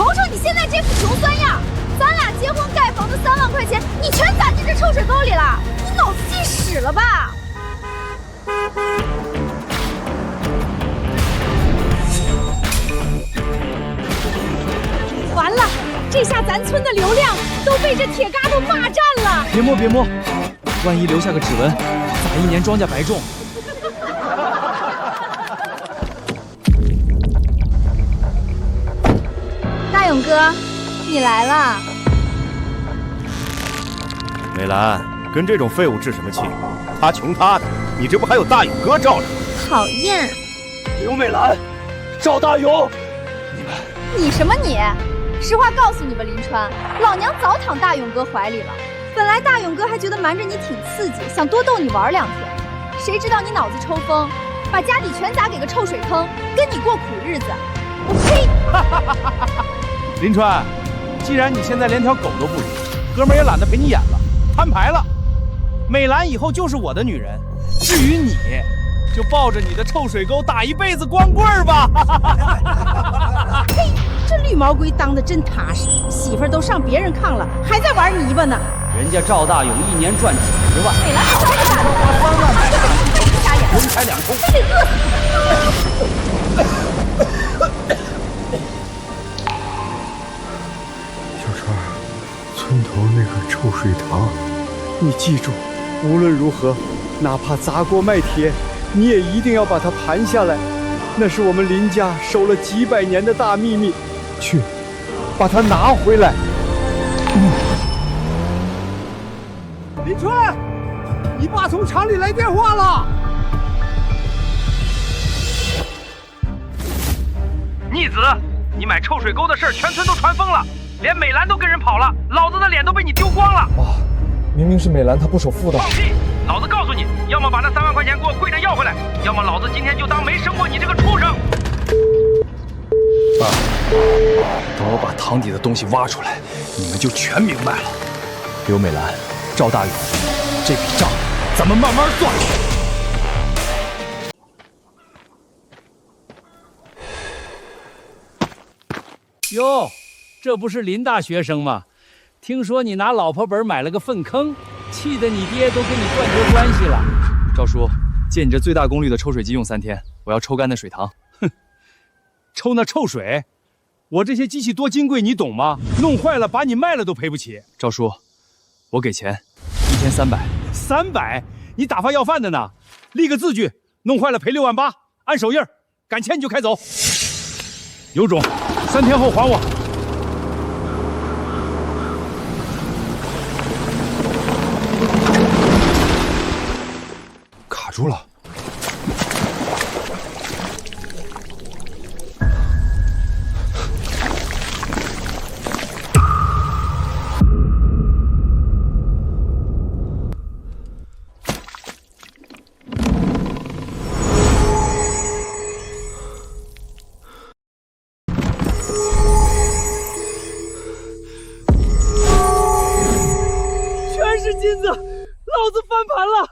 瞅瞅你现在这副穷酸样，咱俩结婚盖房的3万块钱，你全砸进这臭水沟里了，你脑子进屎了吧？完了，这下咱村的流量都被这铁疙瘩霸占了。别摸别摸，万一留下个指纹，咋1年庄稼白种？大勇哥，你来了。美兰，跟这种废物置什么气？他穷他的，你这不还有大勇哥罩着？讨厌。刘美兰，赵大勇，你什么你？实话告诉你吧，林川，老娘早躺大勇哥怀里了。本来大勇哥还觉得瞒着你挺刺激，想多逗你玩2天，谁知道你脑子抽风，把家底全砸给个臭水坑，跟你过苦日子。我呸！林川，既然你现在连条狗都不如，哥们也懒得陪你演了，摊牌了。美兰以后就是我的女人，至于你，就抱着你的臭水沟打一辈子光棍吧。嘿，这绿毛龟当得真踏实，媳妇儿都上别人炕了，还在玩泥巴呢。人家赵大勇1年赚几十万，美兰好好打，3万买的，瞎眼，人财两空，非得饿小川，村头那个臭水塘，你记住，无论如何，哪怕砸锅卖铁，你也一定要把它盘下来。那是我们林家守了几百年的大秘密，去，把它拿回来。林川，你爸从厂里来电话了。逆子，你买臭水沟的事儿全村都传疯了，连美兰都跟人跑了，老子的脸都被你丢光了。爸，明明是美兰她不守妇道。放屁！老子告诉你，要么把那3万块钱给我跪着要回来，要么老子今天就当没生过你这个畜生。爸，等我把堂底的东西挖出来，你们就全明白了。刘美兰、赵大勇，这笔账咱们慢慢算。哟，这不是林大学生吗？听说你拿老婆本买了个粪坑，气得你爹都跟你断绝关系了。赵叔，借你这最大功率的抽水机用3天，我要抽干那水塘。哼，抽那臭水？我这些机器多金贵，你懂吗？弄坏了把你卖了都赔不起。赵叔，我给钱，1天300。300？你打发要饭的呢？立个字据，弄坏了赔6万8，按手印，敢签你就开走。有种，3天后还我。卡住了。全是金子，老子翻盘了！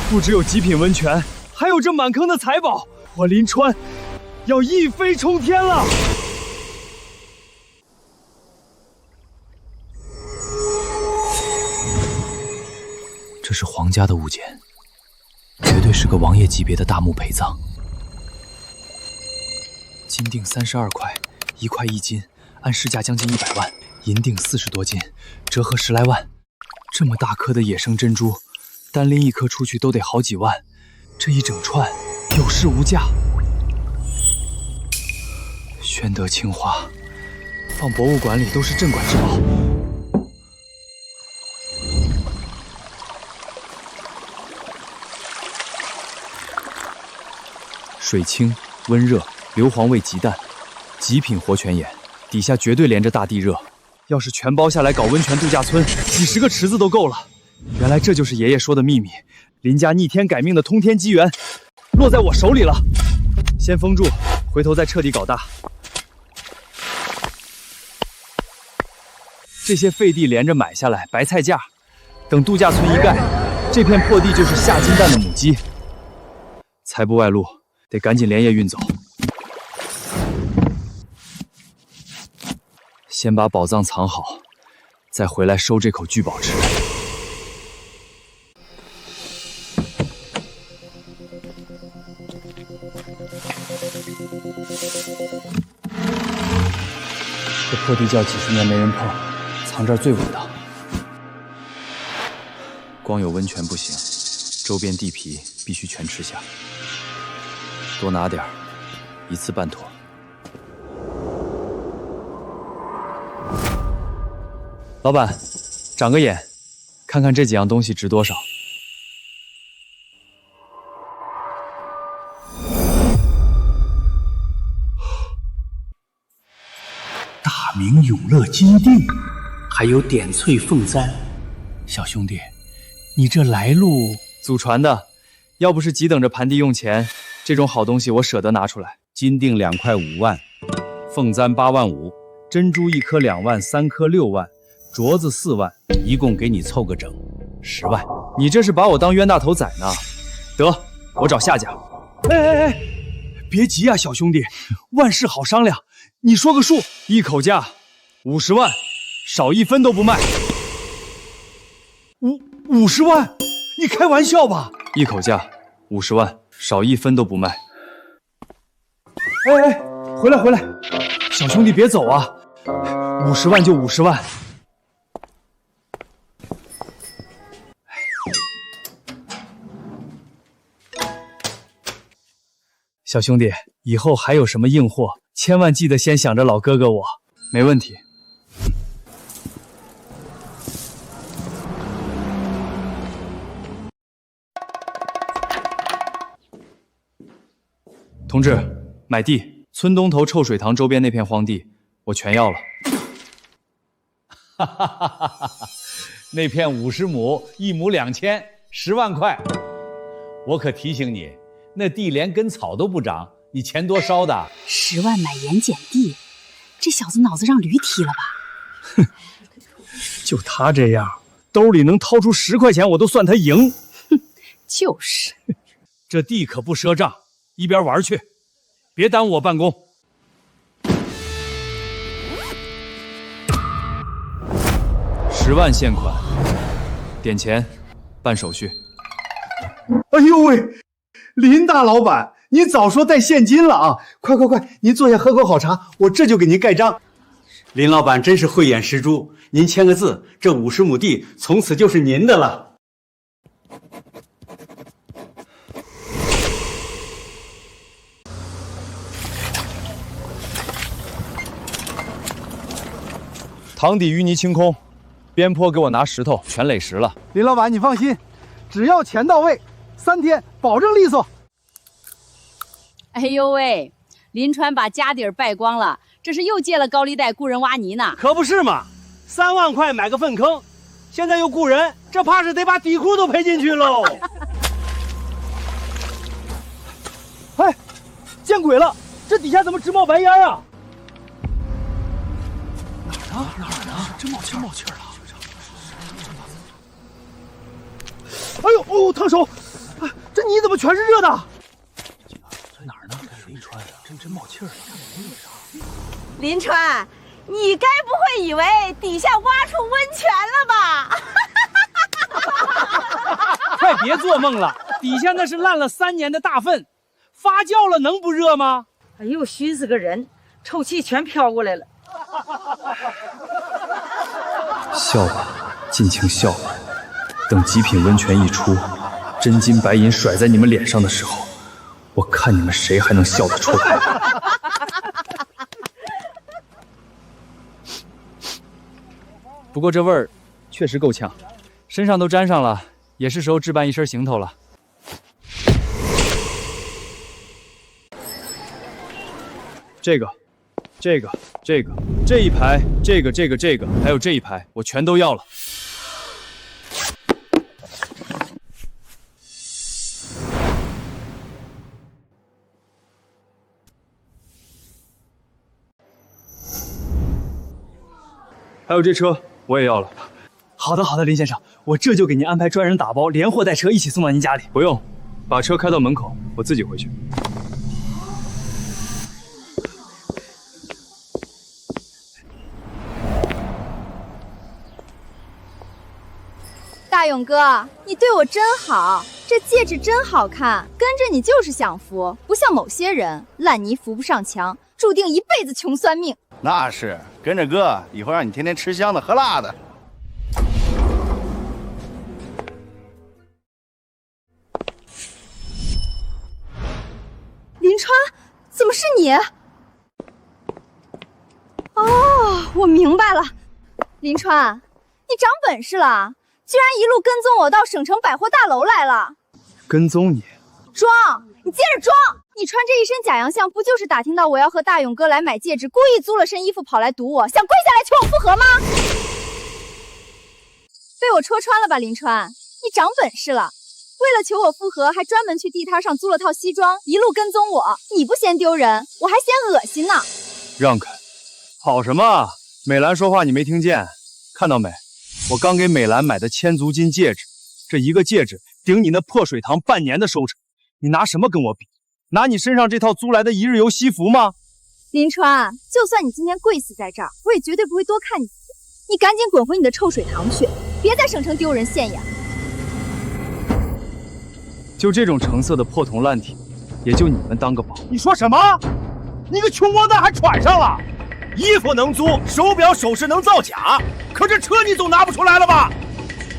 不只有极品温泉，还有这满坑的财宝，我林川要一飞冲天了！这是皇家的物件，绝对是个王爷级别的大墓陪葬。金锭32块，1块1斤，按市价将近100万；银锭40多斤，折合10来万。这么大颗的野生珍珠，单拎1颗出去都得好几万，这一整串有市无价。宣德青花，放博物馆里都是镇馆之宝。水清温热，硫磺味极淡，极品活泉眼，底下绝对连着大地热。要是全包下来搞温泉度假村，几10个池子都够了。原来这就是爷爷说的秘密，林家逆天改命的通天机缘，落在我手里了。先封住，回头再彻底搞大。这些废地连着买下来，白菜价。等度假村一盖，这片破地就是下金蛋的母鸡。财不外露，得赶紧连夜运走。先把宝藏藏好，再回来收这口聚宝池。这破地窖几十年没人碰，藏这儿最稳当。光有温泉不行，周边地皮必须全吃下。多拿点儿，一次办妥。老板，长个眼，看看这几样东西值多少。大明永乐金锭，还有点翠凤簪。小兄弟，你这来路……祖传的，要不是急等着盘地用钱，这种好东西我舍得拿出来。金锭2块5万，凤簪8万5，珍珠1颗2万，3颗6万，镯子4万，一共给你凑个整10万。你这是把我当冤大头仔呢？得，我找下家。哎，别急啊，小兄弟，万事好商量，你说个数。一口价50万，少1分都不卖。50万？你开玩笑吧？一口价50万，少1分都不卖。哎，回来，小兄弟别走啊！50万就50万。小兄弟，以后还有什么硬货，千万记得先想着老哥哥我。没问题。同志，买地，村东头臭水塘周边那片荒地，我全要了。哈哈哈哈哈！那片50亩，1亩2000，10万块。我可提醒你，那地连根草都不长，你钱多烧的。10万买盐碱地，这小子脑子让驴踢了吧？哼，就他这样，兜里能掏出10块钱，我都算他赢。哼，就是。这地可不赊账。一边玩去，别耽误我办公。10万现款，点钱，办手续。哎呦喂，林大老板，你早说带现金了啊！快，您坐下喝口好茶，我这就给您盖章。林老板真是慧眼识珠，您签个字，这50亩地从此就是您的了。塘底淤泥清空，边坡给我拿石头，全垒实了。林老板，你放心，只要钱到位，3天保证利索。哎呦喂，林川把家底儿败光了，这是又借了高利贷雇人挖泥呢。可不是嘛，3万块买个粪坑，现在又雇人，这怕是得把底裤都赔进去喽。哎，见鬼了，这底下怎么直冒白烟啊？哪儿呢？真冒气儿了！哎呦，烫手！这泥怎么全是热的？在哪儿呢？林川，真冒气儿了！林川，你该不会以为底下挖出温泉了吧？快别做梦了，底下那是烂了3年的大粪，发酵了能不热吗？哎呦，熏死个人，臭气全飘过来了。笑吧，尽情笑吧。等极品温泉一出，真金白银甩在你们脸上的时候，我看你们谁还能笑得出来。不过这味儿确实够呛，身上都沾上了，也是时候置办一身行头了。这一排，这个，还有这一排，我全都要了。还有这车我也要了。好的，林先生，我这就给您安排专人打包，连货带车一起送到您家里。不用，把车开到门口，我自己回去。大勇哥，你对我真好，这戒指真好看，跟着你就是享福，不像某些人烂泥扶不上墙，注定一辈子穷酸命。那是跟着哥，以后让你天天吃香的喝辣的。林川，怎么是你？哦，我明白了，林川，你长本事了，居然一路跟踪我到省城百货大楼来了。跟踪你？装，你接着装！你穿这一身假洋相，不就是打听到我要和大勇哥来买戒指，故意租了身衣服跑来堵我，想跪下来求我复合吗？被我戳穿了吧，林川，你长本事了。为了求我复合，还专门去地摊上租了套西装，一路跟踪我。你不嫌丢人，我还嫌恶心呢。让开！跑什么？美兰说话你没听见？看到没？我刚给美兰买的千足金戒指，这一个戒指顶你那破水堂半年的收成，你拿什么跟我比？拿你身上这套租来的一日游西服吗？林川，就算你今天跪死在这儿，我也绝对不会多看你一眼。你赶紧滚回你的臭水塘去，别在省城丢人现眼。就这种成色的破铜烂铁，也就你们当个宝。你说什么？你个穷光蛋还喘上了？衣服能租，手表首饰能造假，可这车你总拿不出来了吧？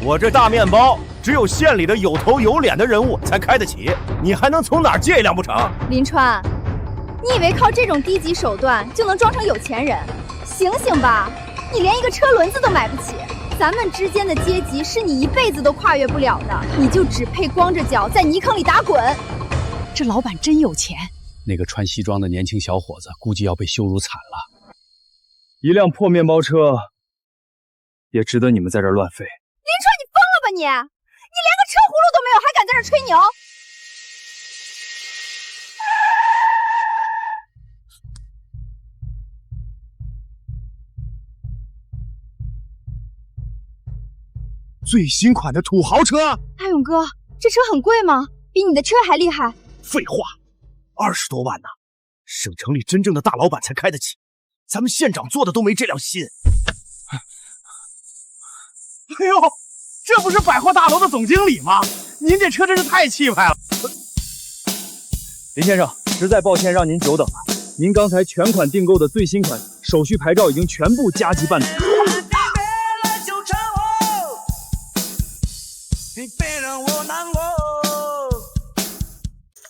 我这大面包只有县里的有头有脸的人物才开得起，你还能从哪儿借一辆不成？林川，你以为靠这种低级手段就能装成有钱人？醒醒吧，你连一个车轮子都买不起。咱们之间的阶级是你一辈子都跨越不了的，你就只配光着脚在泥坑里打滚。这老板真有钱。那个穿西装的年轻小伙子估计要被羞辱惨了。一辆破面包车也值得你们在这儿乱飞。林川，你疯了吧你？你连个车轱辘都没有，还敢在这吹牛？最新款的土豪车。大勇哥，这车很贵吗？比你的车还厉害？废话，20多万呢，省城里真正的大老板才开得起，咱们县长做的都没这辆新。哎呦，这不是百货大楼的总经理吗？您这车真是太气派了。林先生，实在抱歉让您久等了。您刚才全款订购的最新款手续牌照已经全部加急办理。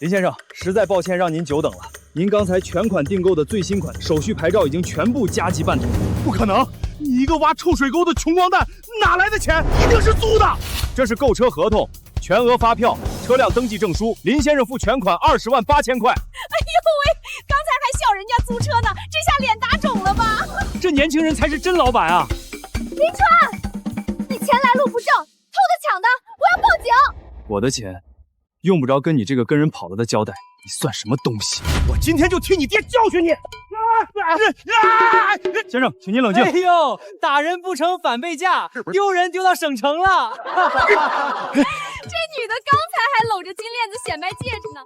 林先生，实在抱歉让您久等了。您刚才全款订购的最新款手续牌照已经全部加急办理。不可能！你一个挖臭水沟的穷光蛋，哪来的钱？一定是租的。这是购车合同、全额发票、车辆登记证书。林先生付全款20万8千块。哎呦喂，刚才还笑人家租车呢，这下脸打肿了吧？这年轻人才是真老板啊！林川，你钱来路不正，偷的抢的，我要报警！我的钱用不着跟你这个跟人跑了的交代，你算什么东西？我今天就替你爹教训你！先生，请您冷静。哎呦，打人不成反被架，丢人丢到省城了。这女的刚才还搂着金链子显摆戒指呢。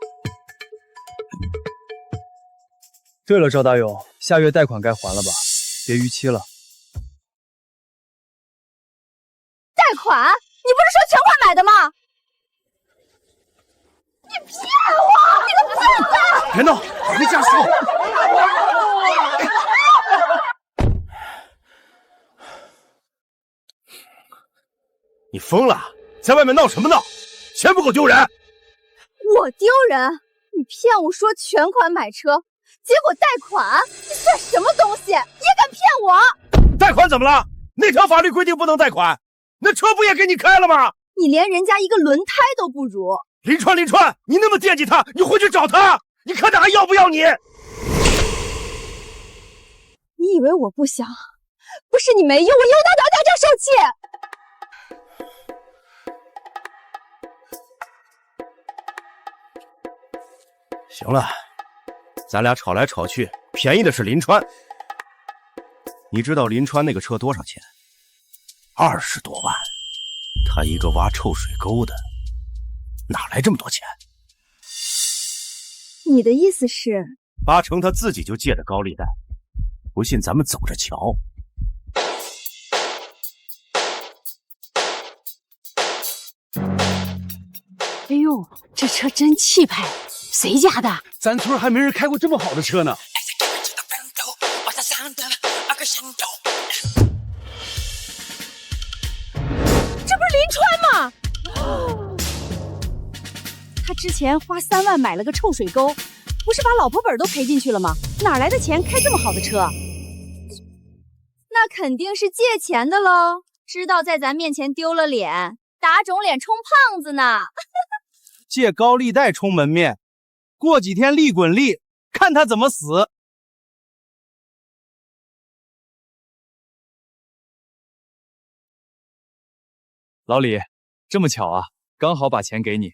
对了，赵大勇，下月贷款该还了吧？别逾期了。贷款？你不是说全款买的吗？你骗我！你个笨蛋！别闹，别下手！你疯了？在外面闹什么闹？钱不够丢人？我丢人？你骗我说全款买车，结果贷款？你算什么东西？也敢骗我？贷款怎么了？那条法律规定不能贷款，那车不也给你开了吗？你连人家一个轮胎都不如。林川，你那么惦记他，你回去找他，你看他还要不要你？你以为我不想？不是你没用，我用得着大家受气。行了，咱俩吵来吵去，便宜的是林川。你知道林川那个车多少钱？20多万。他一个挖臭水沟的，哪来这么多钱？你的意思是8成他自己就借的高利贷，不信咱们走着瞧。哎呦，这车真气派，谁家的？咱村还没人开过这么好的车呢。这不是林川吗？他之前花3万买了个臭水沟，不是把老婆本都赔进去了吗？哪来的钱开这么好的车？那肯定是借钱的喽，知道在咱面前丢了脸，打肿脸充胖子呢。借高利贷充门面，过几天利滚利，看他怎么死。老李，这么巧啊，刚好把钱给你。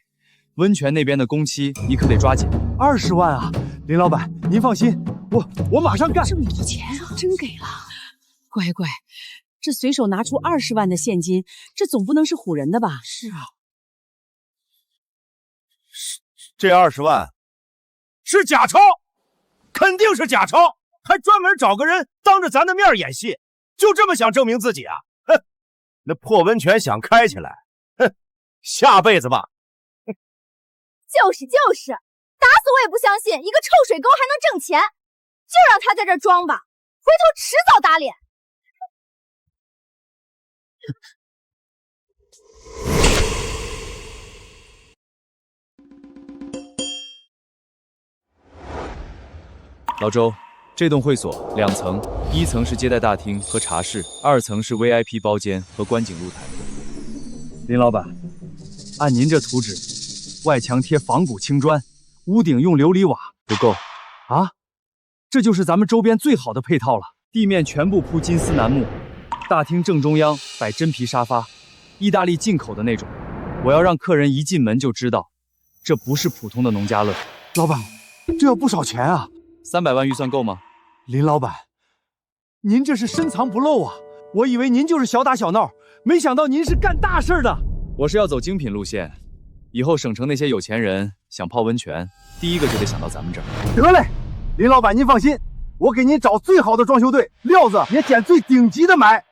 温泉那边的工期你可得抓紧。20万啊，林老板，您放心，我马上干。这么多钱真给了，乖乖，这随手拿出20万的现金，这总不能是唬人的吧？是啊，这20万是假钞，肯定是假钞，还专门找个人当着咱的面演戏，就这么想证明自己啊？哼，那破温泉想开起来，哼，下辈子吧。就是，打死我也不相信一个臭水沟还能挣钱，就让他在这装吧，回头迟早打脸。老周，这栋会所2层，1层是接待大厅和茶室，2层是 VIP 包间和观景露台。林老板，按您这图纸，外墙贴仿古青砖，屋顶用琉璃瓦，不够啊？这就是咱们周边最好的配套了。地面全部铺金丝楠木，大厅正中央摆真皮沙发，意大利进口的那种。我要让客人一进门就知道，这不是普通的农家乐。老板，这要不少钱啊！300万预算够吗？林老板，您这是深藏不露啊！我以为您就是小打小闹，没想到您是干大事的。我是要走精品路线，以后省城那些有钱人想泡温泉，第一个就得想到咱们这儿。得嘞，林老板您放心，我给您找最好的装修队，料子也捡最顶级的买。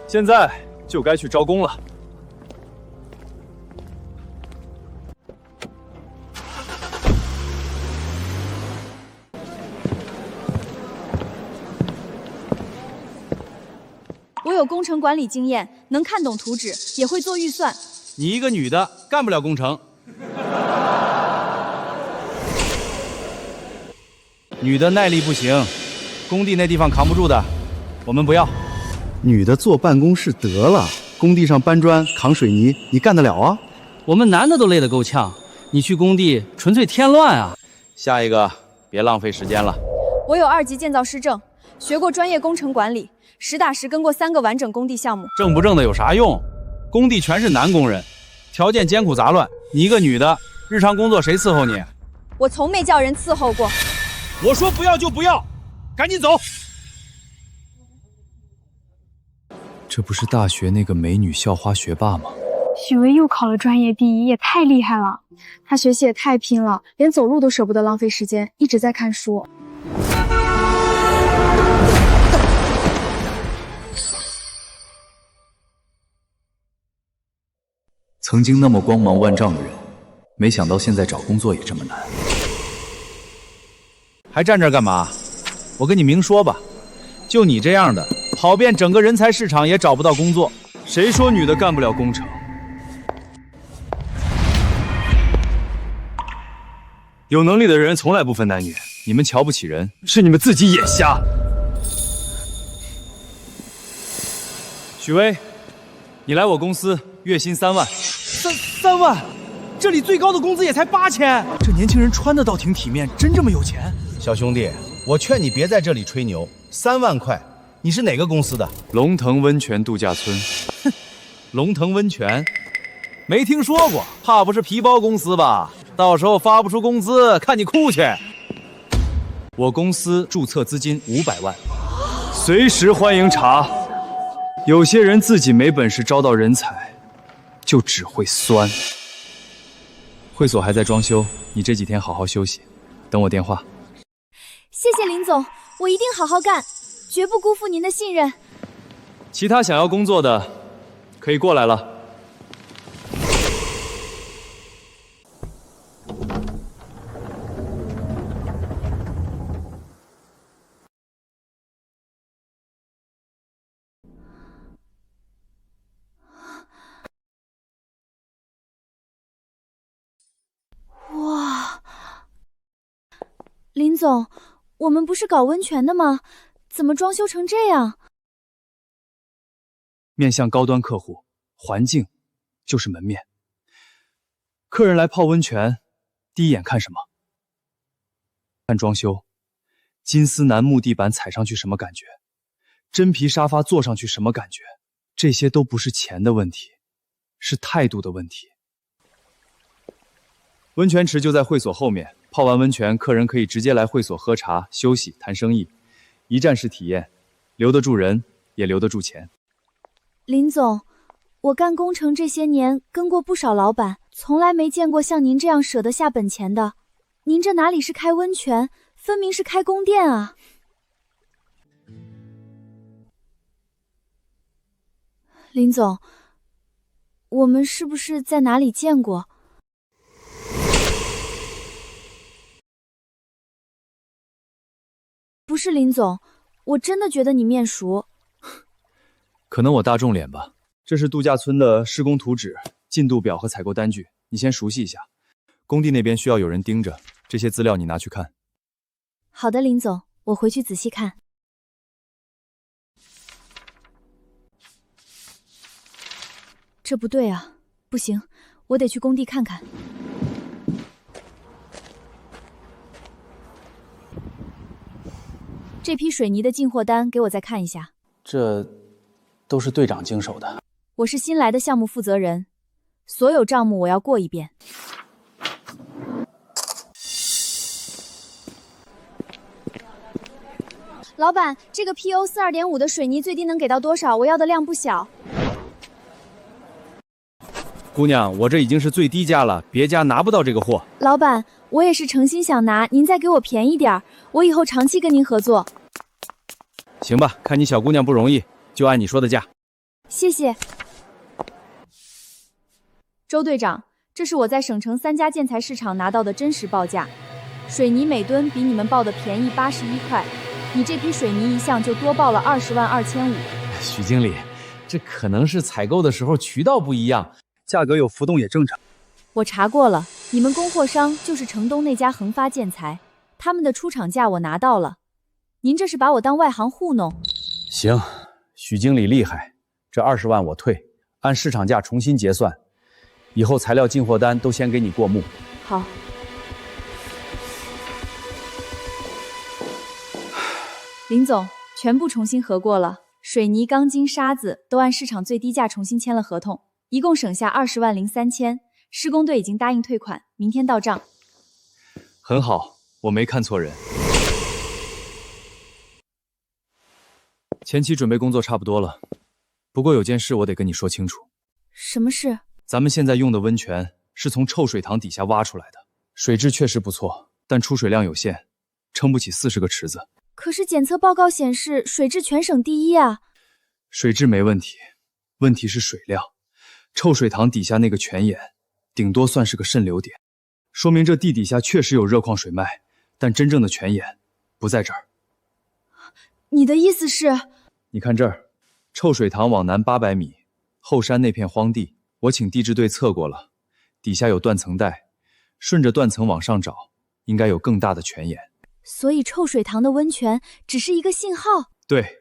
现在就该去招工了。我有工程管理经验，能看懂图纸，也会做预算。你一个女的干不了工程，女的耐力不行，工地那地方扛不住的，我们不要。女的坐办公室得了，工地上搬砖扛水泥，你干得了啊？我们男的都累得够呛，你去工地纯粹添乱啊！下一个，别浪费时间了。我有2级建造师证，学过专业工程管理，实打实跟过3个完整工地项目。正不正的有啥用？工地全是男工人，条件艰苦杂乱，你一个女的，日常工作谁伺候你？我从没叫人伺候过。我说不要就不要，赶紧走。这不是大学那个美女校花学霸吗？许巍又考了专业第1，也太厉害了。他学习也太拼了，连走路都舍不得浪费时间，一直在看书。曾经那么光芒万丈的人，没想到现在找工作也这么难。还站这儿干嘛？我跟你明说吧，就你这样的，跑遍整个人才市场也找不到工作。谁说女的干不了工程？有能力的人从来不分男女，你们瞧不起人，是你们自己眼瞎。许巍，你来我公司，月薪3万。3万？这里最高的工资也才8000。这年轻人穿的倒挺体面，真这么有钱？小兄弟，我劝你别在这里吹牛，3万块，你是哪个公司的？龙腾温泉度假村。哼，龙腾温泉，没听说过，怕不是皮包公司吧？到时候发不出工资，看你哭去。我公司注册资金500万，随时欢迎查。有些人自己没本事招到人才，就只会酸。会所还在装修，你这几天好好休息，等我电话。谢谢林总，我一定好好干，绝不辜负您的信任。其他想要工作的，可以过来了。林总，我们不是搞温泉的吗？怎么装修成这样？面向高端客户，环境就是门面。客人来泡温泉，第一眼看什么？看装修。金丝楠木地板踩上去什么感觉？真皮沙发坐上去什么感觉？这些都不是钱的问题，是态度的问题。温泉池就在会所后面，泡完温泉，客人可以直接来会所喝茶、休息、谈生意，一站式体验，留得住人，也留得住钱。林总，我干工程这些年跟过不少老板，从来没见过像您这样舍得下本钱的。您这哪里是开温泉，分明是开宫殿啊！林总，我们是不是在哪里见过？不是林总，我真的觉得你面熟。可能我大众脸吧。这是度假村的施工图纸、进度表和采购单据，你先熟悉一下。工地那边需要有人盯着，这些资料你拿去看。好的，林总，我回去仔细看。这不对啊，不行，我得去工地看看。这批水泥的进货单给我再看一下。这都是队长经手的。我是新来的项目负责人，所有账目我要过一遍。老板，这个 PO 42.5的水泥最低能给到多少？我要的量不小。姑娘，我这已经是最低价了，别家拿不到这个货。老板，我也是诚心想拿，您再给我便宜点，我以后长期跟您合作。行吧，看你小姑娘不容易，就按你说的价。谢谢。周队长，这是我在省城3家建材市场拿到的真实报价，水泥每吨比你们报的便宜81块，你这批水泥一项就多报了20.25万。许经理，这可能是采购的时候渠道不一样，价格有浮动也正常。我查过了，你们供货商就是城东那家恒发建材，他们的出厂价我拿到了，您这是把我当外行糊弄。行，许经理厉害，这20万我退，按市场价重新结算，以后材料进货单都先给你过目。好。林总，全部重新核过了，水泥、钢筋、沙子都按市场最低价重新签了合同，一共省下20.03万，施工队已经答应退款，明天到账。很好，我没看错人。前期准备工作差不多了，不过有件事我得跟你说清楚。什么事？咱们现在用的温泉是从臭水塘底下挖出来的，水质确实不错，但出水量有限，撑不起40个池子。可是检测报告显示水质全省第一啊。水质没问题，问题是水量。臭水塘底下那个泉眼，顶多算是个渗流点，说明这地底下确实有热矿水脉，但真正的泉眼不在这儿。你的意思是？你看这儿，臭水塘往南800米，后山那片荒地，我请地质队测过了，底下有断层带，顺着断层往上找，应该有更大的泉眼。所以臭水塘的温泉只是一个信号。对，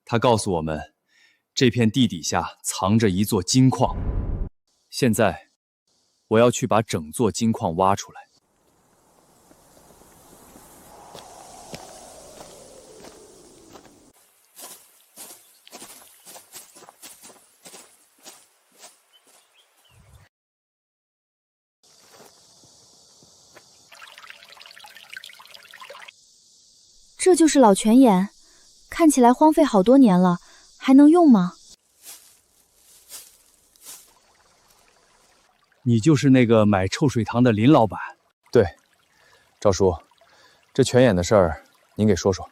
他告诉我们，这片地底下藏着一座金矿。现在，我要去把整座金矿挖出来。这就是老泉眼，看起来荒废好多年了，还能用吗？你就是那个买臭水塘的林老板？对，赵叔，这泉眼的事儿，您给说说。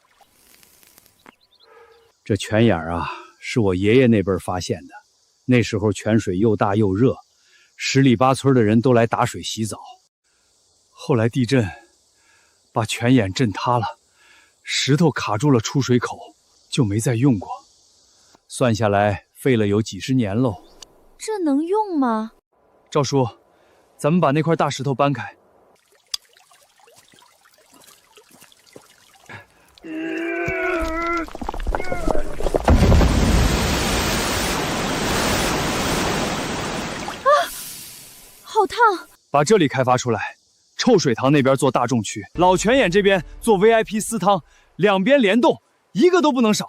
这泉眼啊，是我爷爷那辈发现的，那时候泉水又大又热，10里8村的人都来打水洗澡。后来地震，把泉眼震塌了。石头卡住了出水口，就没再用过。算下来费了有几10年喽。这能用吗？赵叔，咱们把那块大石头搬开。好烫。把这里开发出来，臭水塘那边做大众区，老泉眼这边做 VIP 私汤，两边联动，一个都不能少。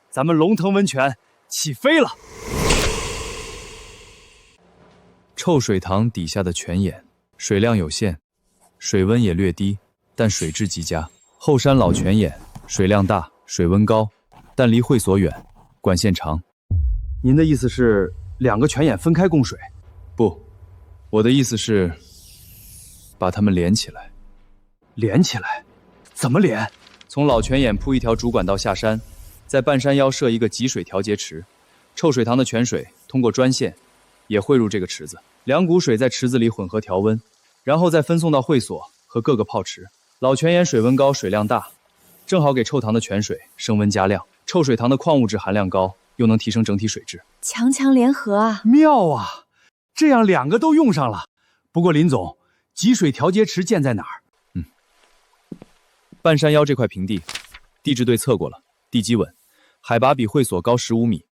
咱们龙腾温泉起飞了！臭水塘底下的泉眼，水量有限，水温也略低，但水质极佳。后山老泉眼水量大，水温高，但离会所远，管线长。您的意思是两个泉眼分开供水？不，我的意思是把它们连起来。连起来？怎么连？从老泉眼铺一条主管道下山，在半山腰设一个集水调节池，臭水塘的泉水通过专线也汇入这个池子，两股水在池子里混合调温，然后再分送到会所和各个泡池。老泉眼水温高，水量大，正好给臭塘的泉水升温加量。臭水塘的矿物质含量高，又能提升整体水质，强强联合啊！妙啊！这样两个都用上了。不过林总，集水调节池建在哪儿？半山腰这块平地，地质队测过了，地基稳，海拔比会所高15米，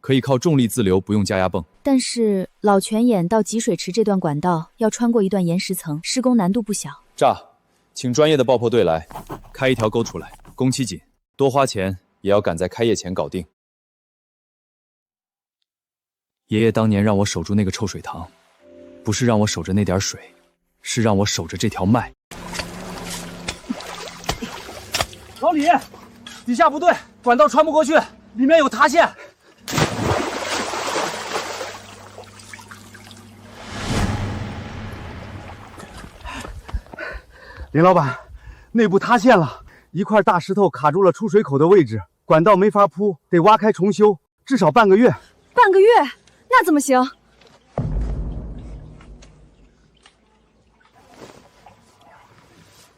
可以靠重力自流，不用加压泵。但是老泉眼到集水池这段管道要穿过一段岩石层，施工难度不小。炸，请专业的爆破队来，开一条沟出来，工期紧，多花钱也要赶在开业前搞定。爷爷当年让我守住那个臭水塘，不是让我守着那点水，是让我守着这条脉。老李，底下不对，管道穿不过去，里面有塌陷。林老板，内部塌陷了，一块大石头卡住了出水口的位置，管道没法铺，得挖开重修，至少半个月。半个月？那怎么行？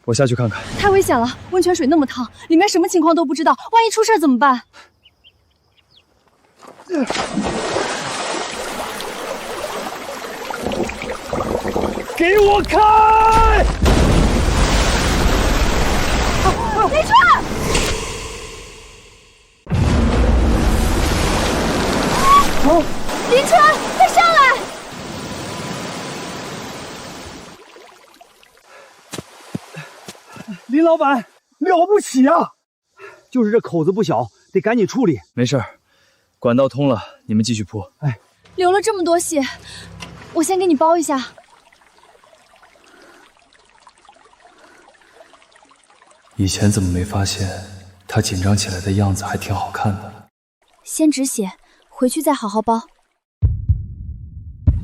我下去看看。太危险了，温泉水那么烫，里面什么情况都不知道，万一出事怎么办？给我开！林川！林川，快上来！林老板了不起啊！就是这口子不小，得赶紧处理。没事，管道通了，你们继续铺。哎，流了这么多血，我先给你包一下。以前怎么没发现他紧张起来的样子还挺好看的？先止血，回去再好好包。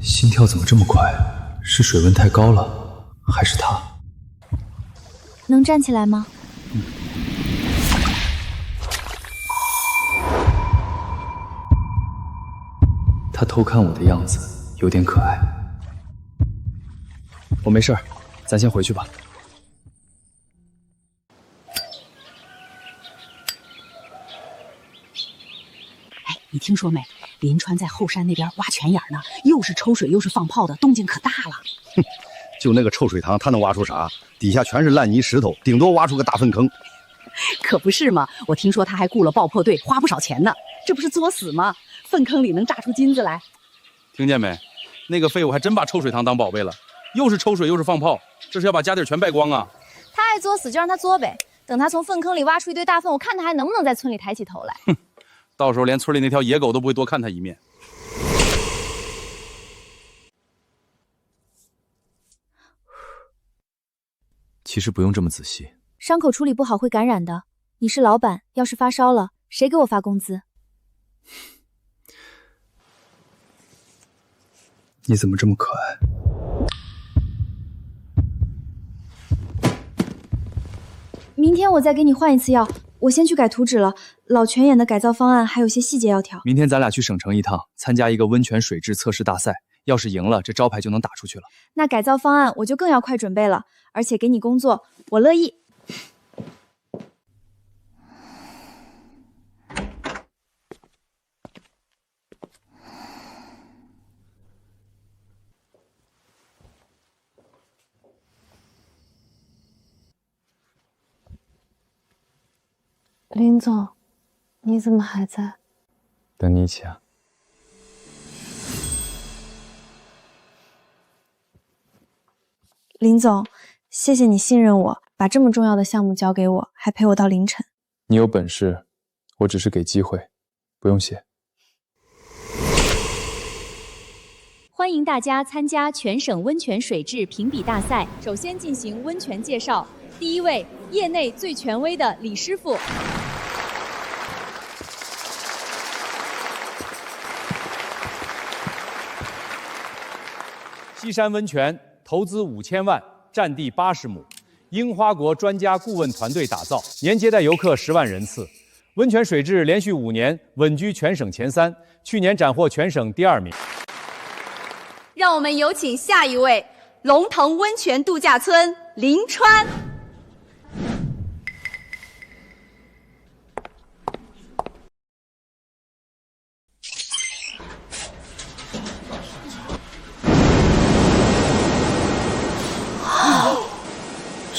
心跳怎么这么快？是水温太高了，还是他？能站起来吗？他偷看我的样子有点可爱。我没事，咱先回去吧。哎，你听说没？林川在后山那边挖泉眼呢，又是抽水又是放炮的，动静可大了。哼，就那个臭水塘，他能挖出啥？底下全是烂泥石头，顶多挖出个大粪坑。可不是嘛！我听说他还雇了爆破队，花不少钱呢。这不是作死吗？粪坑里能炸出金子来。听见没？那个废物还真把臭水塘当宝贝了，又是抽水又是放炮，这是要把家底全败光啊！他爱作死就让他作呗，等他从粪坑里挖出一堆大粪，我看他还能不能在村里抬起头来。哼，到时候连村里那条野狗都不会多看他一面。其实不用这么仔细，伤口处理不好会感染的。你是老板，要是发烧了，谁给我发工资？你怎么这么可爱？明天我再给你换一次药，我先去改图纸了。老泉眼的改造方案还有些细节要调。明天咱俩去省城一趟，参加一个温泉水质测试大赛。要是赢了，这招牌就能打出去了。那改造方案我就更要快准备了，而且给你工作，我乐意。林总，你怎么还在？等你一起啊。林总，谢谢你信任我，把这么重要的项目交给我，还陪我到凌晨。你有本事，我只是给机会，不用谢。欢迎大家参加全省温泉水质评比大赛。首先进行温泉介绍，第一位，业内最权威的李师傅。西山温泉投资5000万，占地80亩，樱花国专家顾问团队打造，年接待游客10万人次。温泉水质连续5年稳居全省前3，去年斩获全省第2名。让我们有请下一位，龙腾温泉度假村林川。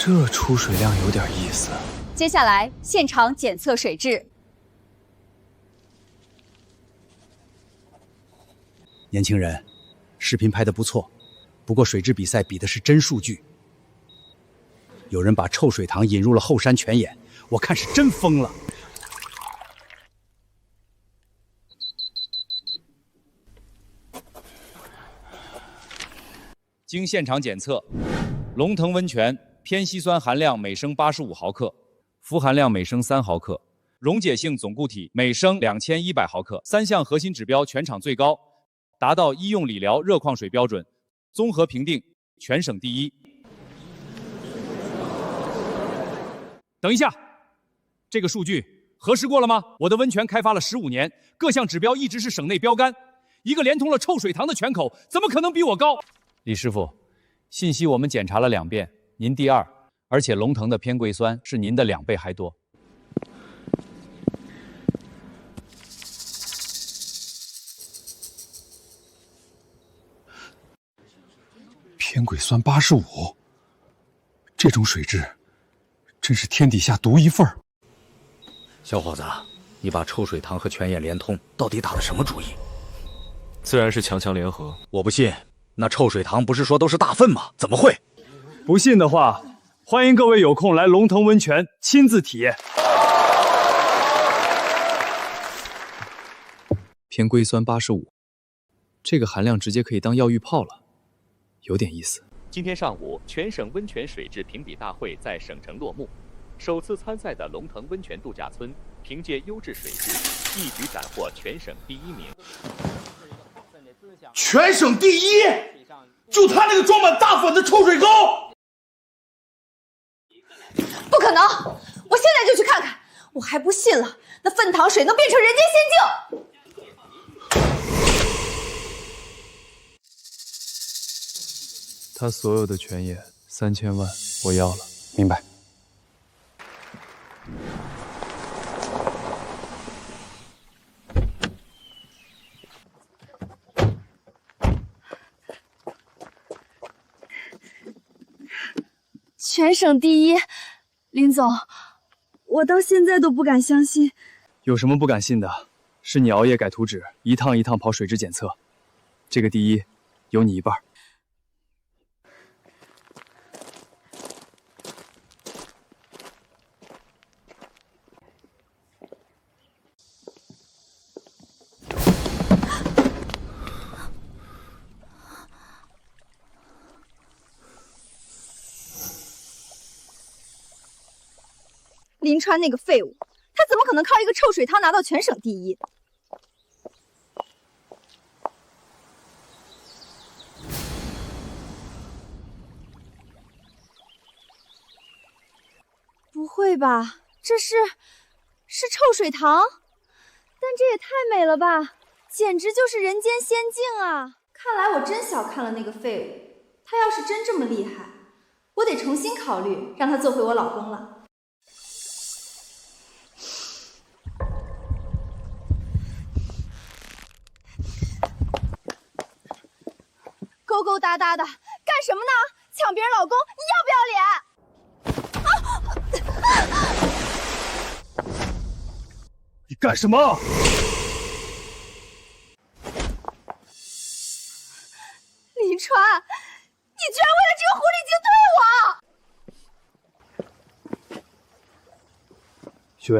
这出水量有点意思。接下来现场检测水质。年轻人，视频拍得不错，不过水质比赛比的是真数据。有人把臭水塘引入了后山泉眼，我看是真疯了。经现场检测，龙腾温泉偏稀酸含量每升85毫克，氟含量每升3毫克，溶解性总固体每升2100毫克，3项核心指标全场最高，达到医用理疗热矿水标准，综合评定全省第1。等一下，这个数据核实过了吗？我的温泉开发了15年，各项指标一直是省内标杆，一个连通了臭水塘的泉口，怎么可能比我高？李师傅，信息我们检查了2遍，您第2，而且龙腾的偏硅酸是您的2倍还多。偏硅酸85，这种水质真是天底下独一份儿。小伙子，你把臭水塘和泉眼连通，到底打了什么主意？自然是强强联合。我不信，那臭水塘不是说都是大粪吗？怎么会？不信的话，欢迎各位有空来龙腾温泉亲自体验。偏硅酸85，这个含量直接可以当药浴泡了，有点意思。今天上午，全省温泉水质评比大会在省城落幕。首次参赛的龙腾温泉度假村，凭借优质水质，一举斩获全省第1名。全省第1，就他那个装满大粉的臭水沟！不可能！我现在就去看看，我还不信了，那粪塘水能变成人间仙境！他所有的泉眼3000万，我要了。明白。全省第1，林总，我到现在都不敢相信。有什么不敢信的？是你熬夜改图纸，一趟一趟跑水质检测，这个第1有你一半。林川那个废物，他怎么可能靠一个臭水塘拿到全省第1？不会吧？这是臭水塘？但这也太美了吧！简直就是人间仙境啊！看来我真小看了那个废物。他要是真这么厉害，我得重新考虑让他做回我老公了。勾勾搭搭的，干什么呢？抢别人老公，你要不要脸？你干什么？林川，你居然为了这个狐狸精对我！许巍，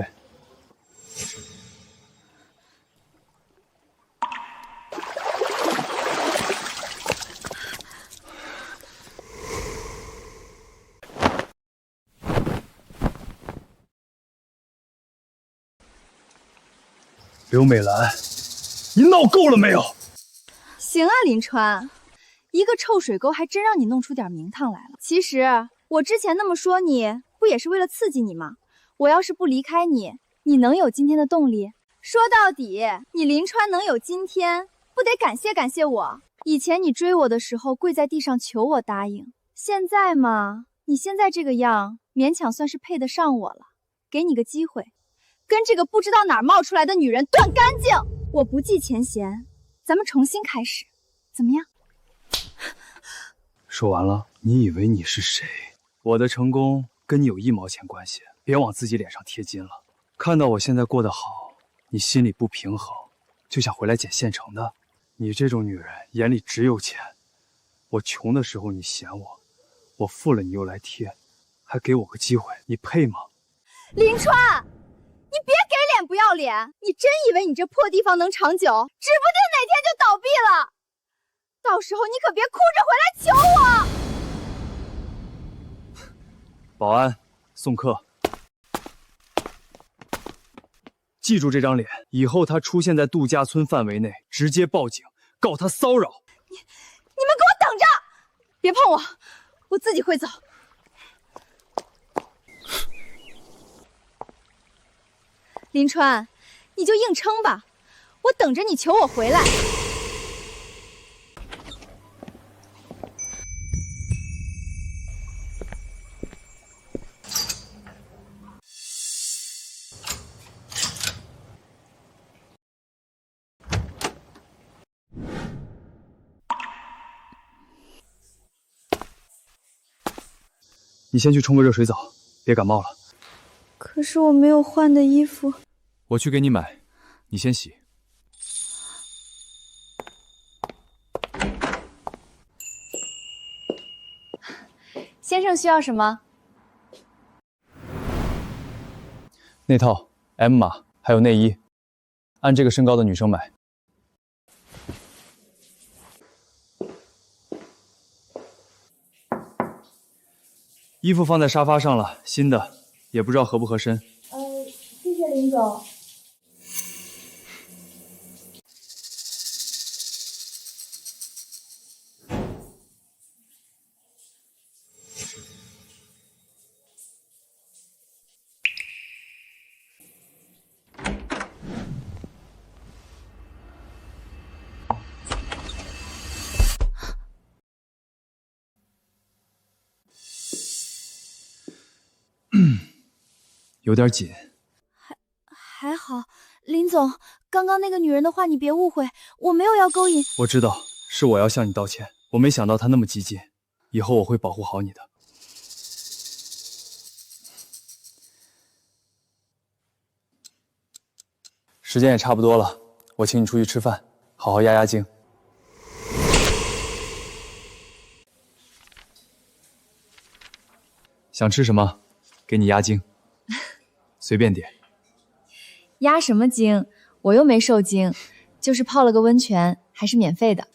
刘美兰，你闹够了没有？行啊，林川，一个臭水沟还真让你弄出点名堂来了。其实我之前那么说你，不也是为了刺激你吗？我要是不离开你，你能有今天的动力？说到底，你林川能有今天，不得感谢感谢我？以前你追我的时候，跪在地上求我答应，现在嘛，你现在这个样，勉强算是配得上我了。给你个机会，跟这个不知道哪儿冒出来的女人断干净。我不计前嫌，咱们重新开始，怎么样？说完了，你以为你是谁？我的成功跟你有1毛钱关系，别往自己脸上贴金了。看到我现在过得好，你心里不平衡，就想回来捡现成的。你这种女人眼里只有钱。我穷的时候你嫌我，我富了你又来贴，还给我个机会，你配吗？林川，你别给脸不要脸！你真以为你这破地方能长久？指不定哪天就倒闭了。到时候你可别哭着回来求我。保安，送客。记住这张脸，以后他出现在度假村范围内，直接报警，告他骚扰。你们给我等着！别碰我，我自己会走。林川，你就硬撑吧，我等着你求我回来。你先去冲个热水澡，别感冒了。可是我没有换的衣服。我去给你买，你先洗。先生需要什么？那套 M 码还有内衣，按这个身高的女生买。衣服放在沙发上了，新的，也不知道合不合身。谢谢林总。有点紧。还好，林总，刚刚那个女人的话你别误会，我没有要勾引。我知道，是我要向你道歉，我没想到她那么激进，以后我会保护好你的。时间也差不多了，我请你出去吃饭，好好压压惊。想吃什么？给你压惊，随便点。压什么惊？我又没受惊，就是泡了个温泉，还是免费的。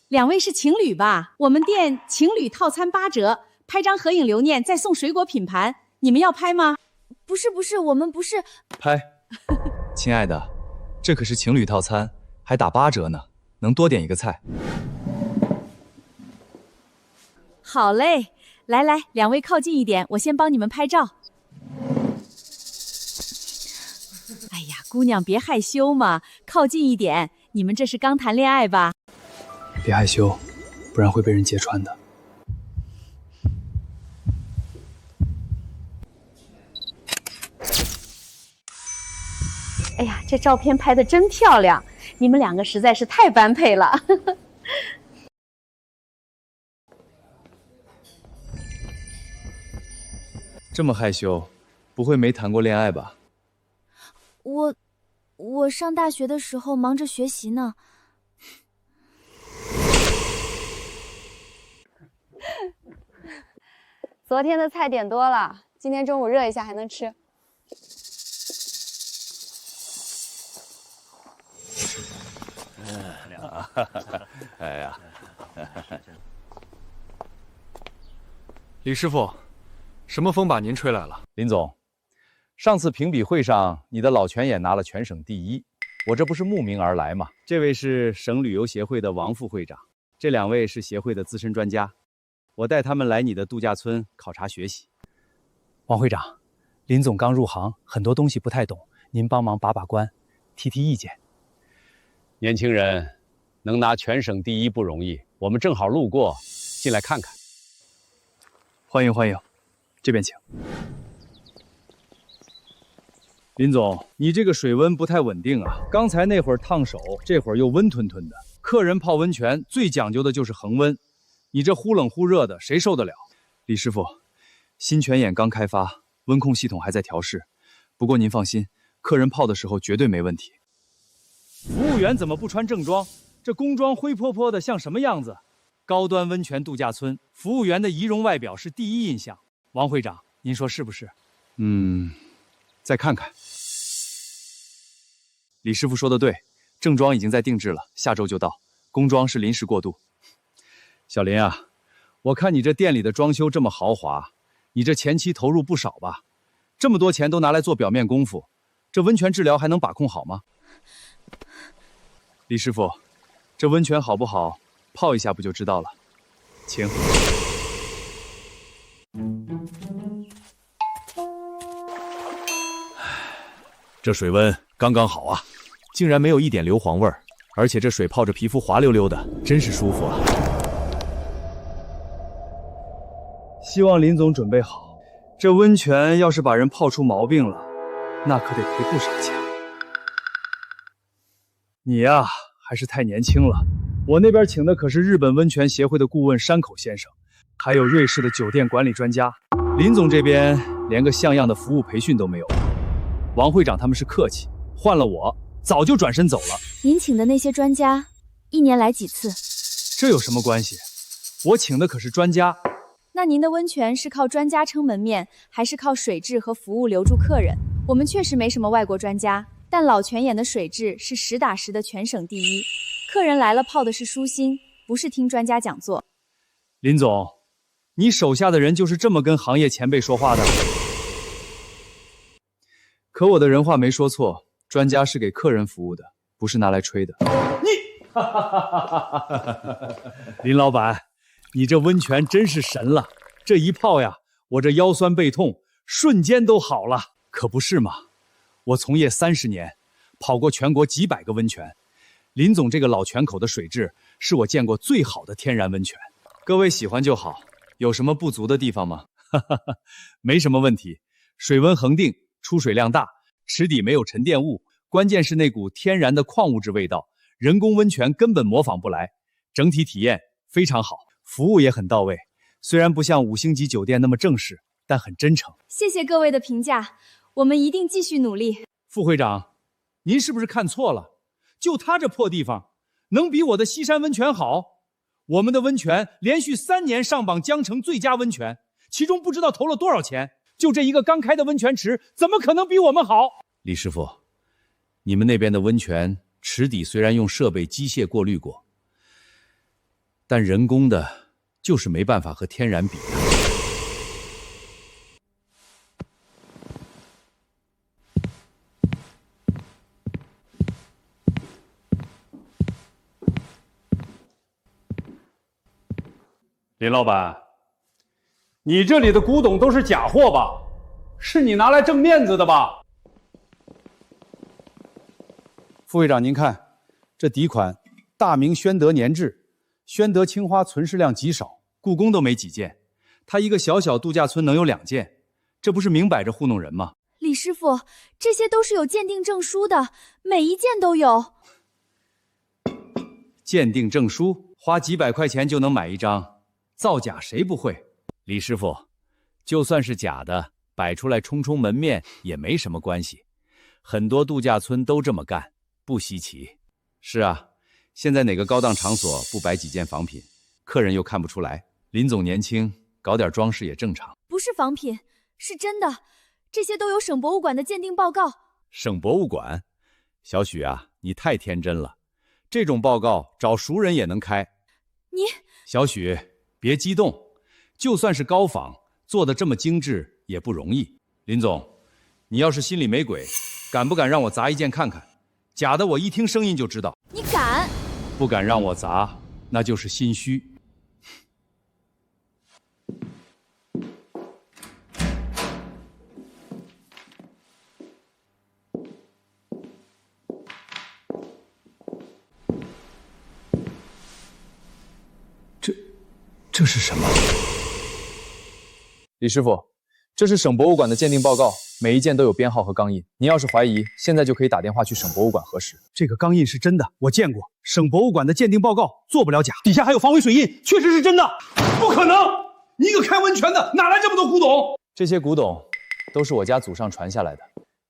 两位是情侣吧？我们店情侣套餐8折，拍张合影留念，再送水果品盘。你们要拍吗？不是，我们不是。拍。亲爱的，这可是情侣套餐，还打8折呢，能多点一个菜。好嘞，来，两位靠近一点，我先帮你们拍照。哎呀，姑娘别害羞嘛，靠近一点。你们这是刚谈恋爱吧？别害羞，不然会被人揭穿的。哎呀，这照片拍得真漂亮，你们两个实在是太般配了。这么害羞，不会没谈过恋爱吧？我上大学的时候忙着学习呢。昨天的菜点多了，今天中午热一下还能吃。哎呀，李师傅，什么风把您吹来了？林总，上次评比会上，你的老拳眼拿了全省第1，我这不是慕名而来吗？这位是省旅游协会的王副会长，这2位是协会的资深专家，我带他们来你的度假村考察学习。王会长，林总刚入行，很多东西不太懂，您帮忙把关，提意见。年轻人能拿全省第1不容易，我们正好路过，进来看看。欢迎欢迎，这边请。林总，你这个水温不太稳定啊，刚才那会儿烫手，这会儿又温吞吞的。客人泡温泉最讲究的就是恒温，你这忽冷忽热的，谁受得了？李师傅，新泉眼刚开发，温控系统还在调试，不过您放心，客人泡的时候绝对没问题。服务员怎么不穿正装？这工装灰泼泼的，像什么样子？高端温泉度假村，服务员的仪容外表是第一印象。王会长，您说是不是？再看看。李师傅说的对，正装已经在定制了，下周就到。工装是临时过渡。小林啊，我看你这店里的装修这么豪华，你这前期投入不少吧？这么多钱都拿来做表面功夫，这温泉治疗还能把控好吗？李师傅，这温泉好不好，泡一下不就知道了。请。这水温刚刚好啊，竟然没有一点硫磺味儿，而且这水泡着皮肤滑溜溜的，真是舒服啊。希望林总准备好，这温泉要是把人泡出毛病了，那可得赔不少钱。你呀，还是太年轻了。我那边请的可是日本温泉协会的顾问山口先生，还有瑞士的酒店管理专家。林总这边连个像样的服务培训都没有。王会长他们是客气，换了我早就转身走了。您请的那些专家，一年来几次？这有什么关系？我请的可是专家。那您的温泉是靠专家撑门面，还是靠水质和服务留住客人？我们确实没什么外国专家，但老泉眼的水质是实打实的全省第1，客人来了泡的是舒心，不是听专家讲座。林总，你手下的人就是这么跟行业前辈说话的？可我的人话没说错，专家是给客人服务的，不是拿来吹的。林老板，你这温泉真是神了，这一泡呀，我这腰酸背痛瞬间都好了。可不是嘛，我从业30年，跑过全国几百个温泉，林总这个老泉口的水质是我见过最好的天然温泉。各位喜欢就好，有什么不足的地方吗？没什么问题，水温恒定，出水量大，池底没有沉淀物，关键是那股天然的矿物质味道，人工温泉根本模仿不来。整体体验非常好，服务也很到位，虽然不像5星级酒店那么正式，但很真诚。谢谢各位的评价，我们一定继续努力。副会长，您是不是看错了？就他这破地方，能比我的西山温泉好？我们的温泉连续3年上榜江城最佳温泉，其中不知道投了多少钱。就这一个刚开的温泉池，怎么可能比我们好？李师傅，你们那边的温泉池底虽然用设备机械过滤过，但人工的就是没办法和天然比的。林老板，你这里的古董都是假货吧？是你拿来挣面子的吧？副会长，您看，这底款大明宣德年制，宣德青花存世量极少，故宫都没几件，他一个小小度假村能有2件，这不是明摆着糊弄人吗？李师傅，这些都是有鉴定证书的，每一件都有。鉴定证书花几百块钱就能买一张，造假谁不会？李师傅，就算是假的，摆出来充充门面也没什么关系，很多度假村都这么干，不稀奇。是啊，现在哪个高档场所不摆几件仿品，客人又看不出来。林总年轻，搞点装饰也正常。不是仿品，是真的，这些都有省博物馆的鉴定报告。省博物馆，小许啊，你太天真了，这种报告找熟人也能开。你，小许，别激动，就算是高仿，做的这么精致也不容易。林总，你要是心里没鬼，敢不敢让我砸一件看看？假的我一听声音就知道。你敢？不敢让我砸，那就是心虚。这是什么？李师傅，这是省博物馆的鉴定报告，每一件都有编号和钢印。您要是怀疑，现在就可以打电话去省博物馆核实。这个钢印是真的，我见过。省博物馆的鉴定报告做不了假，底下还有防伪水印，确实是真的。不可能！你一个开温泉的，哪来这么多古董？这些古董都是我家祖上传下来的。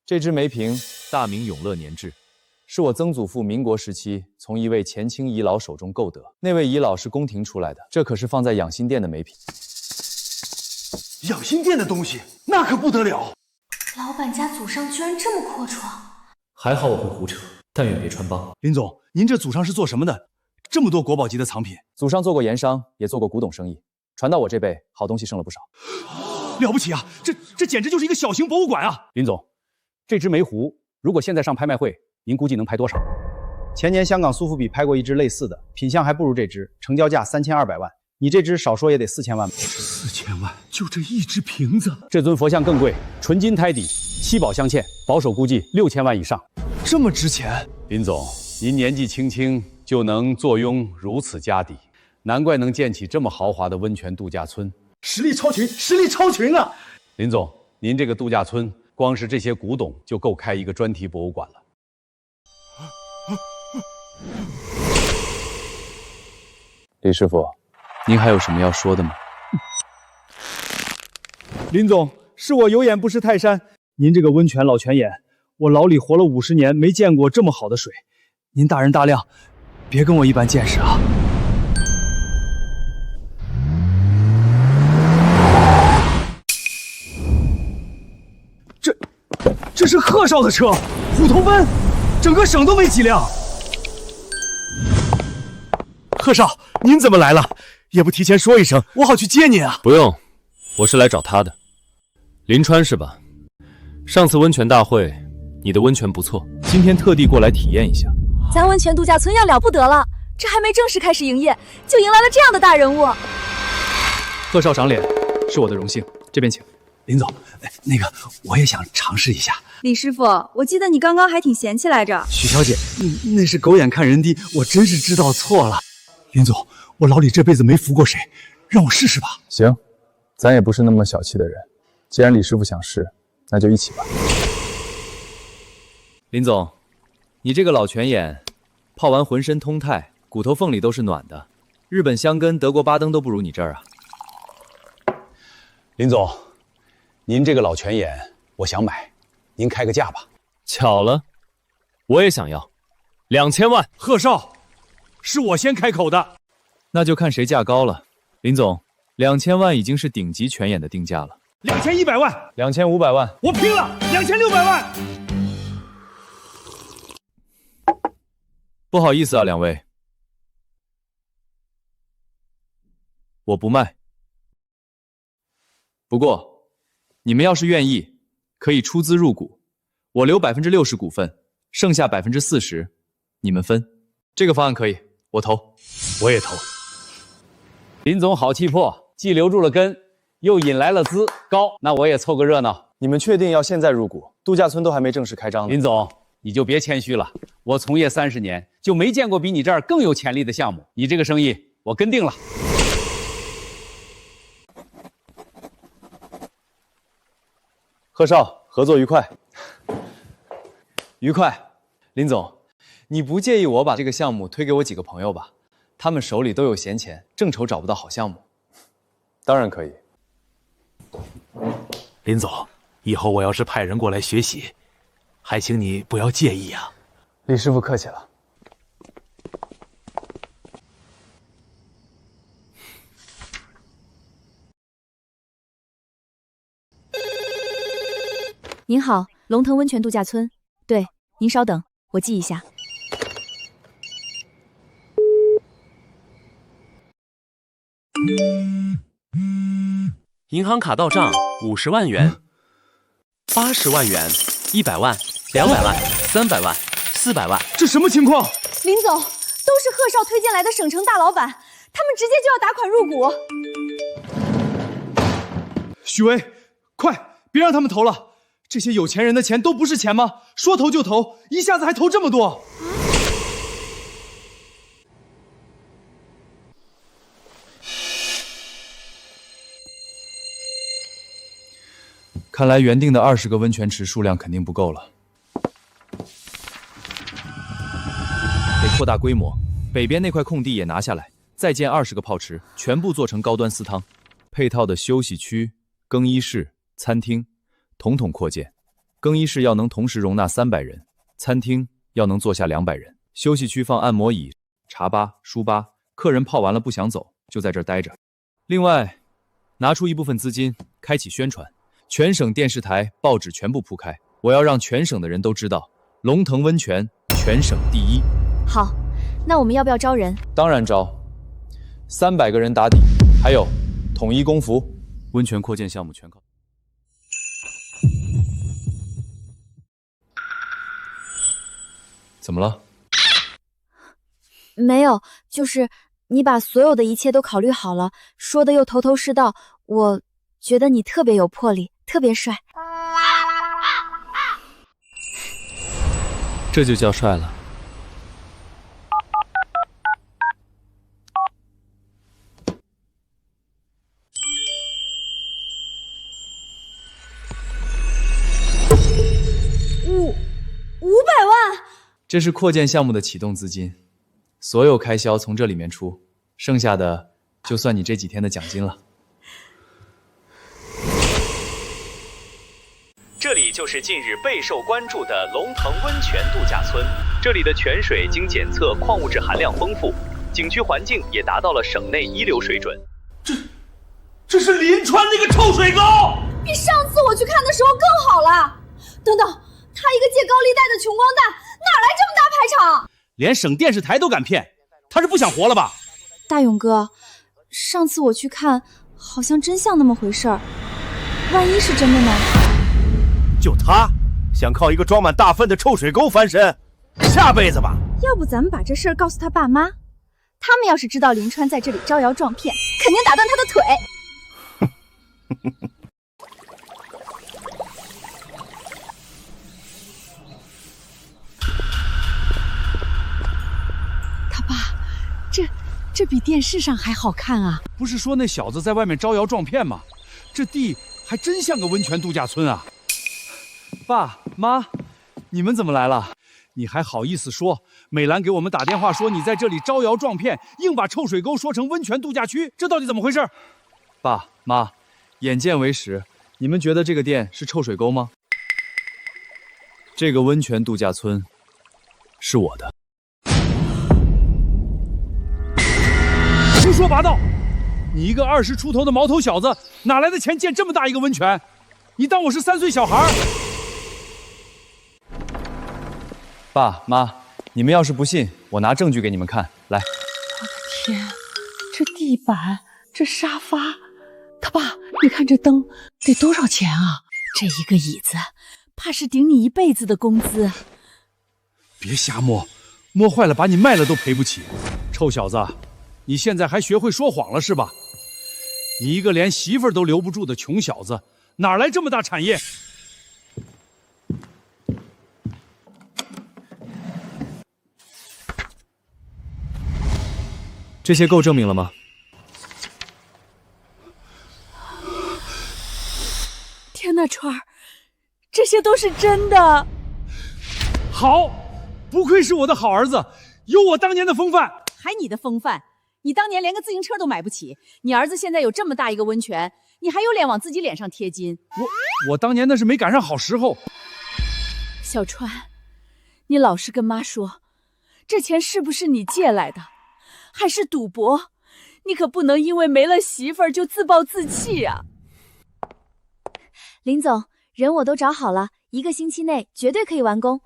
这只梅瓶大明永乐年制，是我曾祖父民国时期从一位前清遗老手中购得。那位遗老是宫廷出来的，这可是放在养心殿的梅瓶。养心殿的东西，那可不得了。老板家祖上居然这么阔绰。还好我会胡扯，但愿别穿帮。林总，您这祖上是做什么的？这么多国宝级的藏品。祖上做过盐商，也做过古董生意，传到我这辈，好东西剩了不少。了不起啊！这简直就是一个小型博物馆啊！林总，这只梅壶如果现在上拍卖会，您估计能拍多少？前年香港苏富比拍过一只类似的，品相还不如这只，成交价3200万。你这只少说也得4000万吧？4000万，就这一只瓶子？这尊佛像更贵，纯金胎底，七宝镶嵌，保守估计6000万以上。这么值钱？林总，您年纪轻轻就能坐拥如此家底，难怪能建起这么豪华的温泉度假村。实力超群，实力超群啊！林总，您这个度假村光是这些古董就够开一个专题博物馆了。李师傅，您还有什么要说的吗？林总，是我有眼不识泰山。您这个温泉老泉眼，我牢里活了50年，没见过这么好的水。您大人大量，别跟我一般见识啊！这是贺少的车，虎头奔，整个省都没几辆。贺少，您怎么来了？也不提前说一声，我好去接您啊。不用，我是来找他的。林川是吧？上次温泉大会，你的温泉不错，今天特地过来体验一下。咱温泉度假村要了不得了，这还没正式开始营业，就迎来了这样的大人物。贺少长脸，是我的荣幸，这边请。林总，那个我也想尝试一下。李师傅，我记得你刚刚还挺嫌弃来着。许小姐，那是狗眼看人低，我真是知道错了。林总，我老李这辈子没服过谁，让我试试吧。行，咱也不是那么小气的人，既然李师傅想试，那就一起吧。林总，你这个老泉眼，泡完浑身通泰，骨头缝里都是暖的，日本香根、德国巴登都不如你这儿啊。林总，您这个老泉眼，我想买，您开个价吧。巧了，我也想要，2000万。贺少，是我先开口的，那就看谁价高了。林总，2000万已经是顶级泉眼的定价了。2100万，2500万，我拼了，2600万。不好意思啊，两位，我不卖。不过，你们要是愿意，可以出资入股，我留60%股份，剩下40%你们分。这个方案可以，我投，我也投。林总好气魄，既留住了根，又引来了资高，那我也凑个热闹。你们确定要现在入股？度假村都还没正式开张呢。林总，你就别谦虚了，我从业30年，就没见过比你这儿更有潜力的项目。你这个生意，我跟定了。贺少，合作愉快。愉快。林总，你不介意我把这个项目推给我几个朋友吧？他们手里都有闲钱，正愁找不到好项目。当然可以。林总，以后我要是派人过来学习，还请你不要介意啊。李师傅客气了。您好，龙腾温泉度假村。对，您稍等，我记一下。银行卡到账50万元，80万元，100万，200万，300万，400万，这什么情况？林总，都是贺少推荐来的省城大老板，他们直接就要打款入股。许巍，快，别让他们投了！这些有钱人的钱都不是钱吗？说投就投，一下子还投这么多。看来原定的20个温泉池数量肯定不够了，得扩大规模。北边那块空地也拿下来，再建20个泡池，全部做成高端私汤。配套的休息区、更衣室、餐厅，统统扩建。更衣室要能同时容纳300人，餐厅要能坐下200人。休息区放按摩椅、茶吧、书吧，客人泡完了不想走，就在这儿待着。另外，拿出一部分资金，开启宣传。全省电视台、报纸全部铺开，我要让全省的人都知道，龙腾温泉全省第一。好，那我们要不要招人？当然招，300个人打底，还有统一工服。温泉扩建项目全靠。怎么了？没有，就是你把所有的一切都考虑好了，说的又头头是道，我觉得你特别有魄力，特别帅。这就叫帅了。500万，这是扩建项目的启动资金，所有开销从这里面出，剩下的就算你这几天的奖金了。这里就是近日备受关注的龙腾温泉度假村，这里的泉水经检测矿物质含量丰富，景区环境也达到了省内一流水准。这是临川那个臭水沟，比上次我去看的时候更好了。等等，他一个借高利贷的穷光蛋，哪来这么大排场？连省电视台都敢骗，他是不想活了吧？大勇哥，上次我去看，好像真像那么回事儿，万一是真的呢？就他想靠一个装满大粪的臭水沟翻身，下辈子吧。要不咱们把这事儿告诉他爸妈，他们要是知道林川在这里招摇撞骗，肯定打断他的腿。他爸，这比电视上还好看啊！不是说那小子在外面招摇撞骗吗？这地还真像个温泉度假村啊！爸妈，你们怎么来了？你还好意思说？美兰给我们打电话说你在这里招摇撞骗，硬把臭水沟说成温泉度假区，这到底怎么回事？爸妈，眼见为实，你们觉得这个店是臭水沟吗？这个温泉度假村是我的。胡说八道！你一个20出头的毛头小子，哪来的钱建这么大一个温泉？你当我是3岁小孩？爸妈，你们要是不信，我拿证据给你们看。来，我的天，这地板，这沙发，他爸，你看这灯得多少钱啊？这一个椅子，怕是顶你一辈子的工资。别瞎摸，摸坏了把你卖了都赔不起。臭小子，你现在还学会说谎了是吧？你一个连媳妇儿都留不住的穷小子，哪来这么大产业？这些够证明了吗？天哪，川儿，这些都是真的。好，不愧是我的好儿子，有我当年的风范。还你的风范？你当年连个自行车都买不起，你儿子现在有这么大一个温泉，你还有脸往自己脸上贴金？我当年那是没赶上好时候。小川，你老实跟妈说，这钱是不是你借来的？还是赌博？你可不能因为没了媳妇儿就自暴自弃啊！林总，人我都找好了， 1个星期内绝对可以完工。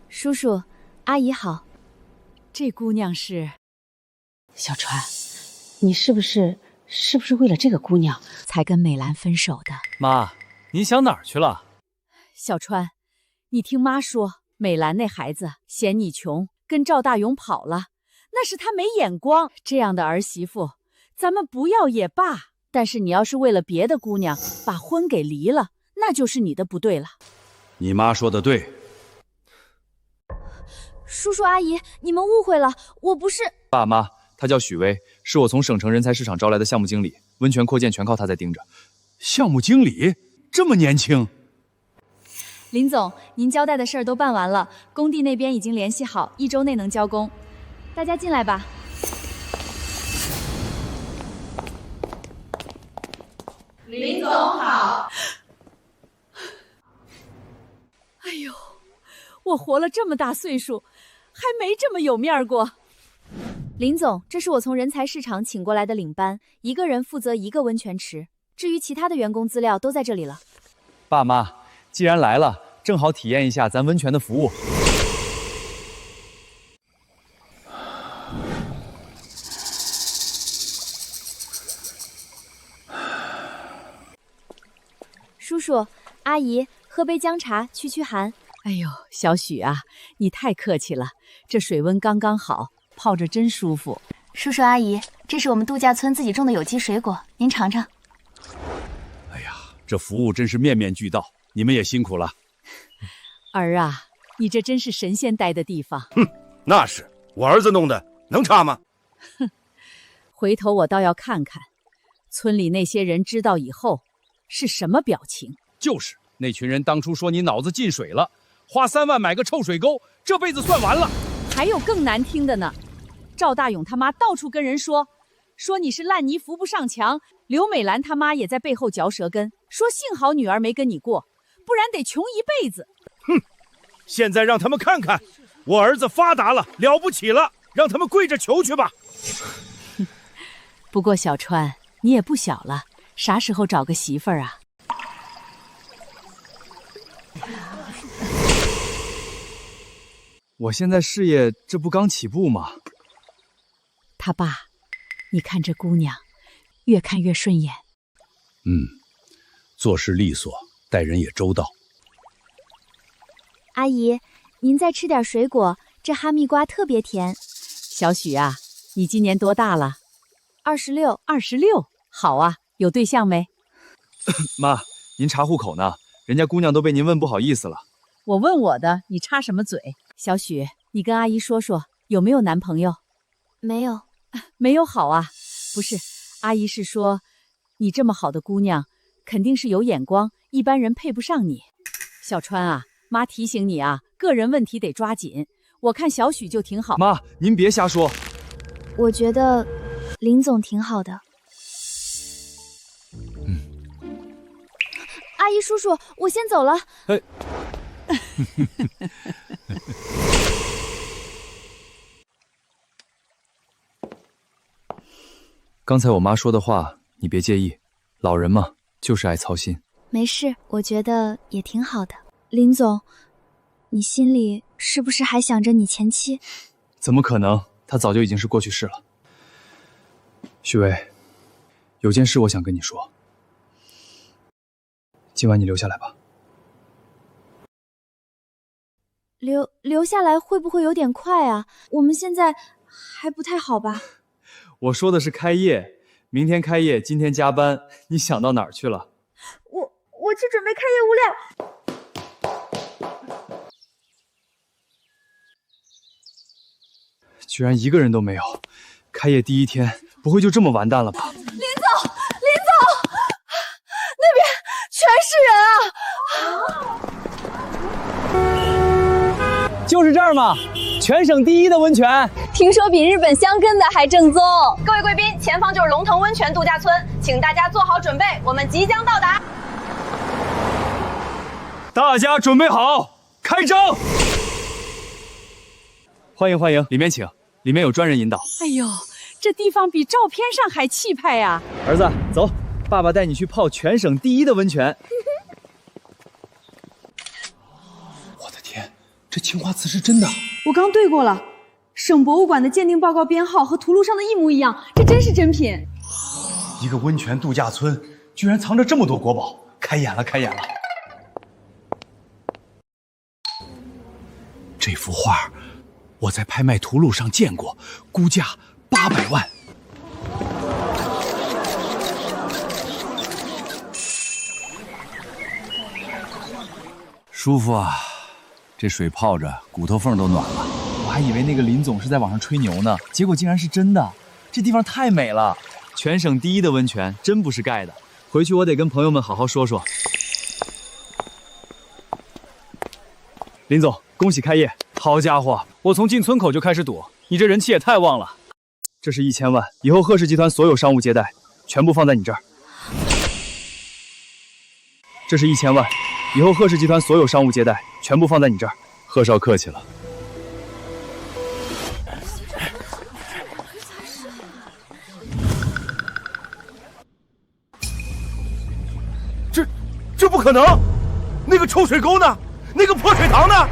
叔叔，阿姨好。这姑娘是小川，你是不是为了这个姑娘才跟美兰分手的？妈，您想哪儿去了？小川，你听妈说，美兰那孩子嫌你穷，跟赵大勇跑了，那是他没眼光。这样的儿媳妇，咱们不要也罢。但是你要是为了别的姑娘把婚给离了，那就是你的不对了。你妈说的对。叔叔阿姨，你们误会了，我不是。爸妈，他叫许巍，是我从省城人才市场招来的项目经理，温泉扩建全靠他在盯着。项目经理这么年轻？林总，您交代的事儿都办完了，工地那边已经联系好，1周内能交工。大家进来吧。林总好。哎呦，我活了这么大岁数，还没这么有面过。林总，这是我从人才市场请过来的领班，1个人负责1个温泉池。至于其他的员工资料都在这里了。爸妈，既然来了，正好体验一下咱温泉的服务。叔叔阿姨，喝杯姜茶驱驱寒。哎呦，小许啊，你太客气了，这水温刚刚好，泡着真舒服。叔叔阿姨，这是我们度假村自己种的有机水果，您尝尝。哎呀，这服务真是面面俱到，你们也辛苦了。儿啊，你这真是神仙待的地方。哼，那是我儿子弄的，能差吗？哼，回头我倒要看看，村里那些人知道以后是什么表情。就是那群人当初说你脑子进水了，花3万买个臭水沟，这辈子算完了。还有更难听的呢，赵大勇他妈到处跟人说你是烂泥扶不上墙，刘美兰他妈也在背后嚼舌根，说幸好女儿没跟你过，不然得穷一辈子。哼，现在让他们看看，我儿子发达了，了不起了，让他们跪着求去吧。不过小川，你也不小了，啥时候找个媳妇儿啊？我现在事业这不刚起步吗？他爸，你看这姑娘，越看越顺眼。做事利索，待人也周到。阿姨，您再吃点水果，这哈密瓜特别甜。小许啊，你今年多大了？26。26，好啊，有对象没？妈，您查户口呢，人家姑娘都被您问不好意思了。我问我的，你插什么嘴？小许，你跟阿姨说说，有没有男朋友？没有。没有好啊，不是，阿姨是说，你这么好的姑娘，肯定是有眼光，一般人配不上你。小川啊，妈提醒你啊，个人问题得抓紧。我看小许就挺好。妈，您别瞎说。我觉得林总挺好的。阿姨叔叔，我先走了。刚才我妈说的话，你别介意，老人嘛，就是爱操心。没事，我觉得也挺好的。林总，你心里是不是还想着你前妻？怎么可能？她早就已经是过去式了。许巍，有件事我想跟你说。今晚你留下来吧。留下来会不会有点快啊？我们现在还不太好吧？我说的是开业，明天开业，今天加班，你想到哪儿去了？我去准备开业物料。居然一个人都没有，开业第1天，不会就这么完蛋了吧？林总，那边全是人啊！就是这儿嘛，全省第1的温泉。听说比日本香根的还正宗。各位贵宾，前方就是龙腾温泉度假村，请大家做好准备，我们即将到达。大家准备好，开张！欢迎欢迎，里面请，里面有专人引导。哎呦，这地方比照片上还气派呀！儿子，走，爸爸带你去泡全省第一的温泉。我的天，这青花瓷是真的！我刚对过了，省博物馆的鉴定报告编号和图录上的一模一样，这真是真品。一个温泉度假村居然藏着这么多国宝，开眼了，开眼了！这幅画我在拍卖图录上见过，估价800万。舒服啊，这水泡着，骨头缝都暖了。我还以为那个林总是在网上吹牛呢，结果竟然是真的。这地方太美了，全省第一的温泉，真不是盖的。回去我得跟朋友们好好说说。林总，恭喜开业！好家伙，我从进村口就开始赌，你这人气也太旺了。这是1000万，以后贺氏集团所有商务接待全部放在你这儿。这是1000万，以后贺氏集团所有商务接待全部放在你这儿。贺少客气了。这不可能！那个臭水沟呢？那个破水塘呢？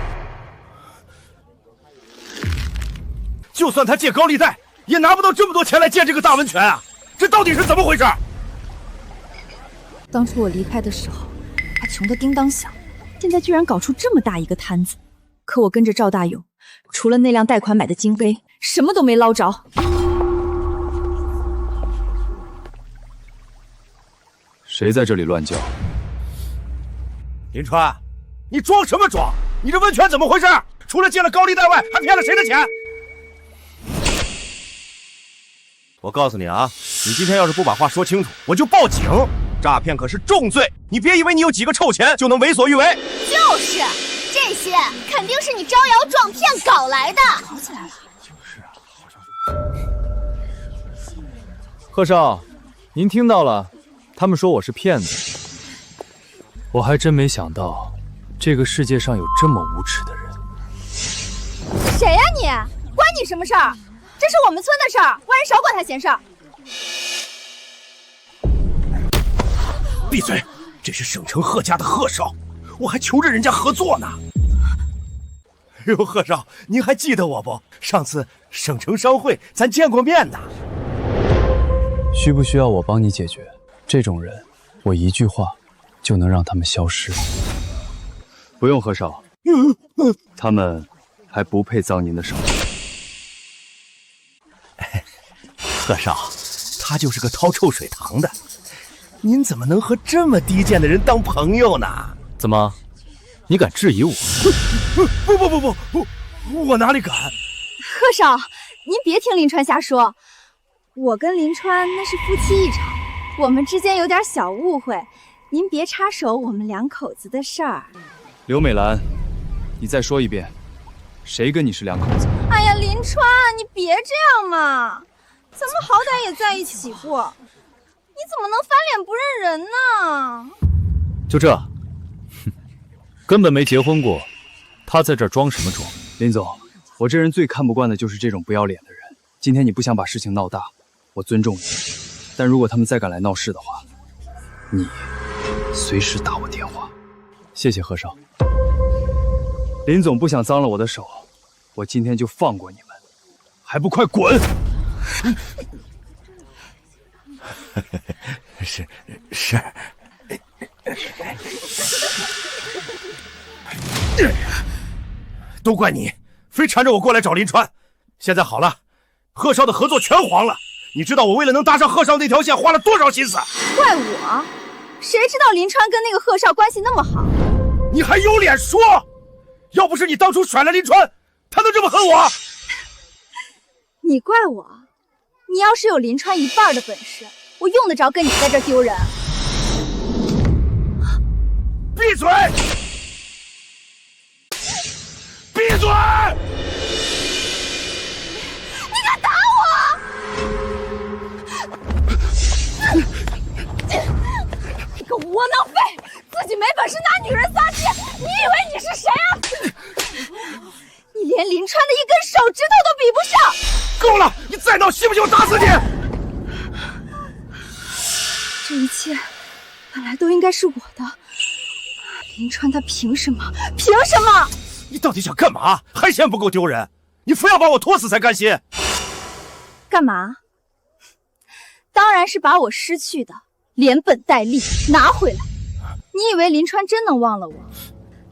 就算他借高利贷，也拿不到这么多钱来建这个大温泉啊！这到底是怎么回事？当初我离开的时候，他穷得叮当响，现在居然搞出这么大一个摊子。可我跟着赵大勇，除了那辆贷款买的金杯，什么都没捞着。谁在这里乱叫？林川，你装什么装？你这温泉怎么回事？除了借了高利贷外，还骗了谁的钱？我告诉你啊，你今天要是不把话说清楚，我就报警！诈骗可是重罪，你别以为你有几个臭钱就能为所欲为。就是，这些肯定是你招摇撞骗搞来的。好起来了。就是啊，好像是。贺少，您听到了，他们说我是骗子。我还真没想到，这个世界上有这么无耻的人。谁呀你？关你什么事儿？这是我们村的事儿，外人少管他闲事儿。闭嘴！这是省城贺家的贺少，我还求着人家合作呢。哟，贺少，您还记得我不？上次省城商会咱见过面的。需不需要我帮你解决？这种人，我一句话就能让他们消失。不用，贺少，他们还不配脏您的手。贺少，他就是个掏臭水塘的，您怎么能和这么低贱的人当朋友呢？怎么，你敢质疑我？不，我哪里敢？贺少，您别听林川瞎说，我跟林川那是夫妻一场，我们之间有点小误会，您别插手我们两口子的事儿。刘美兰，你再说一遍，谁跟你是两口子？哎呀，林川，你别这样嘛，咱们好歹也在一起过，你怎么能翻脸不认人呢？就这，哼，根本没结婚过，他在这儿装什么装？林总，我这人最看不惯的就是这种不要脸的人。今天你不想把事情闹大，我尊重你，但如果他们再敢来闹事的话，你随时打我电话。谢谢贺少。林总不想脏了我的手，我今天就放过你们，还不快滚！是。都怪你，非缠着我过来找林川。现在好了，贺少的合作全黄了。你知道我为了能搭上贺少那条线花了多少心思？怪我？谁知道林川跟那个贺少关系那么好？你还有脸说？要不是你当初甩了林川，他能这么恨我？你怪我？你要是有林川一半的本事，我用得着跟你在这丢人？闭嘴！闭嘴！你敢打我！你个窝囊废，自己没本事拿女人撒气，你以为你是谁啊？你连林川的一根手指头都比不上！够了！你再闹，信不信我打死你？应该是我的。林川他凭什么？凭什么？你到底想干嘛？还嫌不够丢人？你非要把我拖死才甘心？干嘛？当然是把我失去的连本带利拿回来。你以为林川真能忘了我？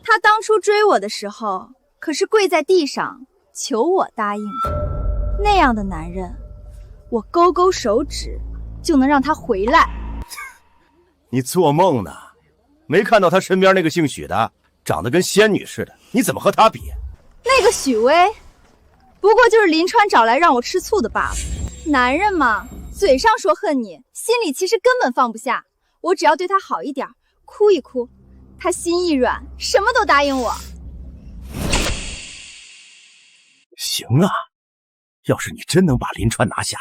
他当初追我的时候，可是跪在地上求我答应的。那样的男人，我勾勾手指就能让他回来。你做梦呢？没看到他身边那个姓许的，长得跟仙女似的，你怎么和他比？那个许巍，不过就是林川找来让我吃醋的罢了。男人嘛，嘴上说恨你，心里其实根本放不下。我只要对他好一点，哭一哭，他心一软，什么都答应我。行啊，要是你真能把林川拿下，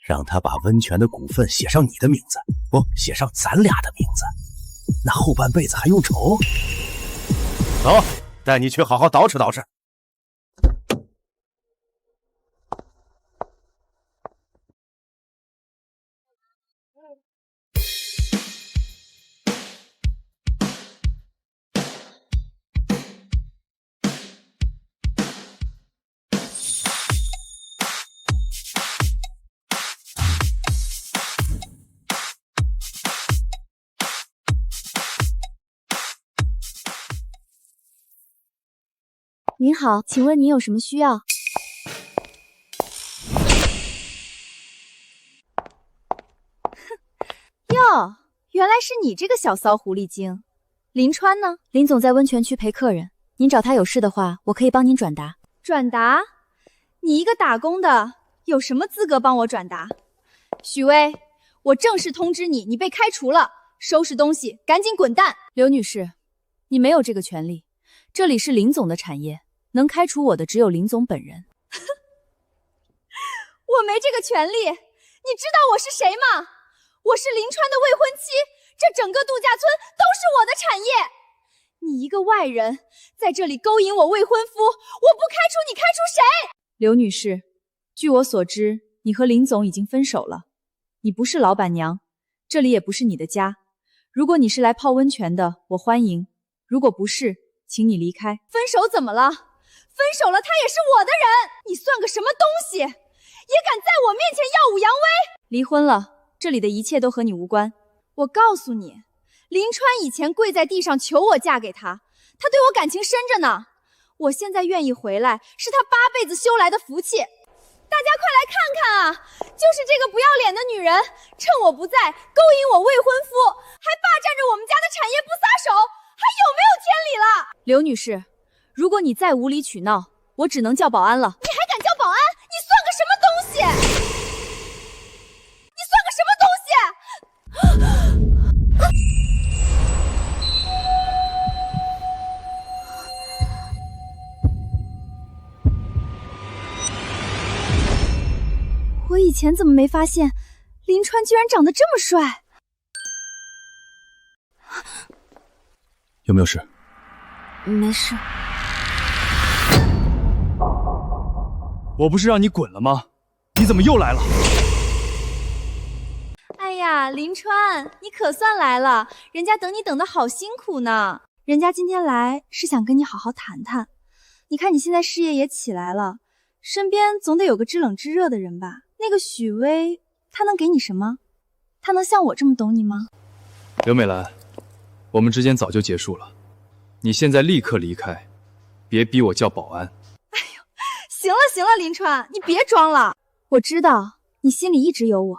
让他把温泉的股份写上你的名字，不，写上咱俩的名字，那后半辈子还用愁？走，带你去好好捯饬捯饬。您好，请问您有什么需要？哟，原来是你这个小骚狐狸精。林川呢？林总在温泉区陪客人，您找他有事的话，我可以帮您转达。转达？你一个打工的，有什么资格帮我转达？许巍，我正式通知你，你被开除了，收拾东西，赶紧滚蛋！刘女士，你没有这个权利，这里是林总的产业。能开除我的只有林总本人。我没这个权利，你知道我是谁吗？我是林川的未婚妻，这整个度假村都是我的产业。你一个外人在这里勾引我未婚夫，我不开除你开除谁？刘女士，据我所知，你和林总已经分手了。你不是老板娘，这里也不是你的家。如果你是来泡温泉的，我欢迎；如果不是，请你离开。分手怎么了？分手了，他也是我的人，你算个什么东西？也敢在我面前耀武扬威？离婚了，这里的一切都和你无关。我告诉你，林川以前跪在地上求我嫁给他，他对我感情深着呢。我现在愿意回来，是他8辈子修来的福气。大家快来看看啊，就是这个不要脸的女人，趁我不在勾引我未婚夫，还霸占着我们家的产业不撒手，还有没有天理了？刘女士，如果你再无理取闹，我只能叫保安了。你还敢叫保安？你算个什么东西？你算个什么东西？我以前怎么没发现，林川居然长得这么帅？有没有事？没事。我不是让你滚了吗？你怎么又来了？哎呀，林川，你可算来了，人家等你等得好辛苦呢。人家今天来是想跟你好好谈谈。你看你现在事业也起来了，身边总得有个知冷知热的人吧？那个许巍，他能给你什么？他能像我这么懂你吗？刘美兰，我们之间早就结束了，你现在立刻离开，别逼我叫保安。行了行了，林川，你别装了。我知道你心里一直有我，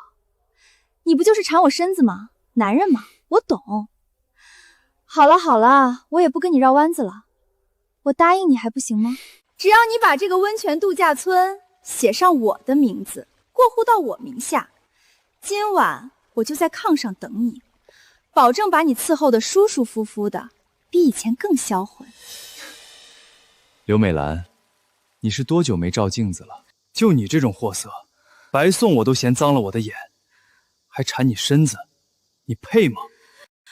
你不就是馋我身子吗？男人嘛，我懂。好了好了，我也不跟你绕弯子了，我答应你还不行吗？只要你把这个温泉度假村写上我的名字，过户到我名下，今晚我就在炕上等你，保证把你伺候得舒舒服服的，比以前更销魂。刘美兰，你是多久没照镜子了？就你这种货色，白送我都嫌脏了我的眼，还馋你身子，你配吗？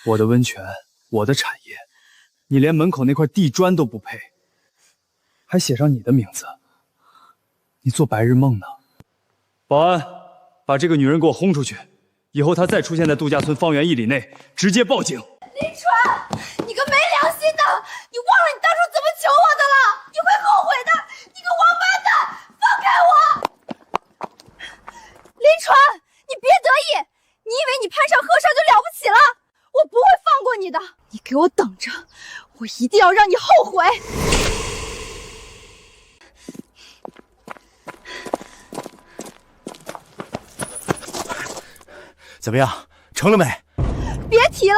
我的温泉，我的产业，你连门口那块地砖都不配，还写上你的名字，你做白日梦呢？保安，把这个女人给我轰出去，以后他再出现在度假村方圆1里内，直接报警。林川，你个没良心的！你忘了你当初怎么求我的了？你会后悔的！你个王八蛋，放开我！林川，你别得意，你以为你攀上和尚就了不起了？我不会放过你的！你给我等着，我一定要让你后悔！怎么样，成了没？别提了，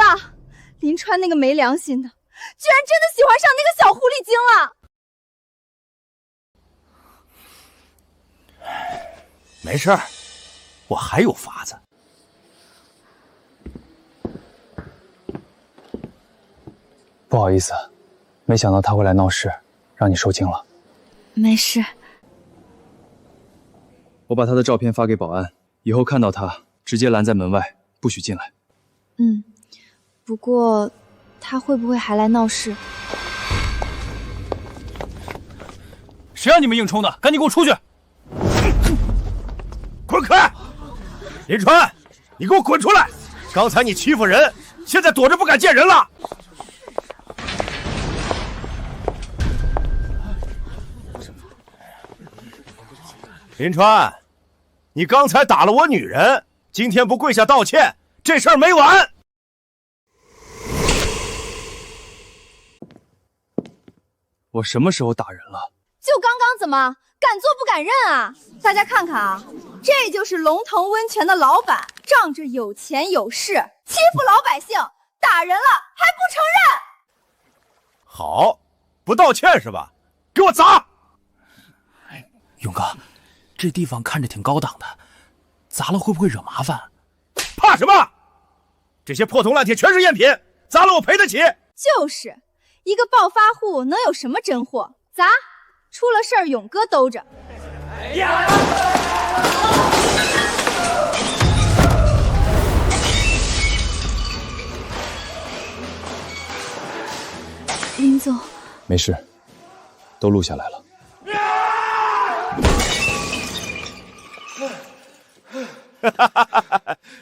林川那个没良心的，居然真的喜欢上那个小狐狸精了。没事儿，我还有法子。不好意思，没想到他会来闹事，让你受惊了。没事。我把他的照片发给保安，以后看到他直接拦在门外，不许进来。不过他会不会还来闹事？谁让你们硬冲的？赶紧给我出去！滚开！林川，你给我滚出来！刚才你欺负人，现在躲着不敢见人了。林川，你刚才打了我女人，今天不跪下道歉，这事儿没完。我什么时候打人了？就刚刚怎么敢做不敢认啊？大家看看啊，这就是龙腾温泉的老板，仗着有钱有势欺负老百姓，打人了还不承认。好，不道歉是吧？给我砸！勇哥，这地方看着挺高档的，砸了会不会惹麻烦？怕什么？这些破铜烂铁全是赝品，砸了我赔得起。就是一个暴发户能有什么真货？砸！出了事儿勇哥兜着。林总，没事，都录下来了。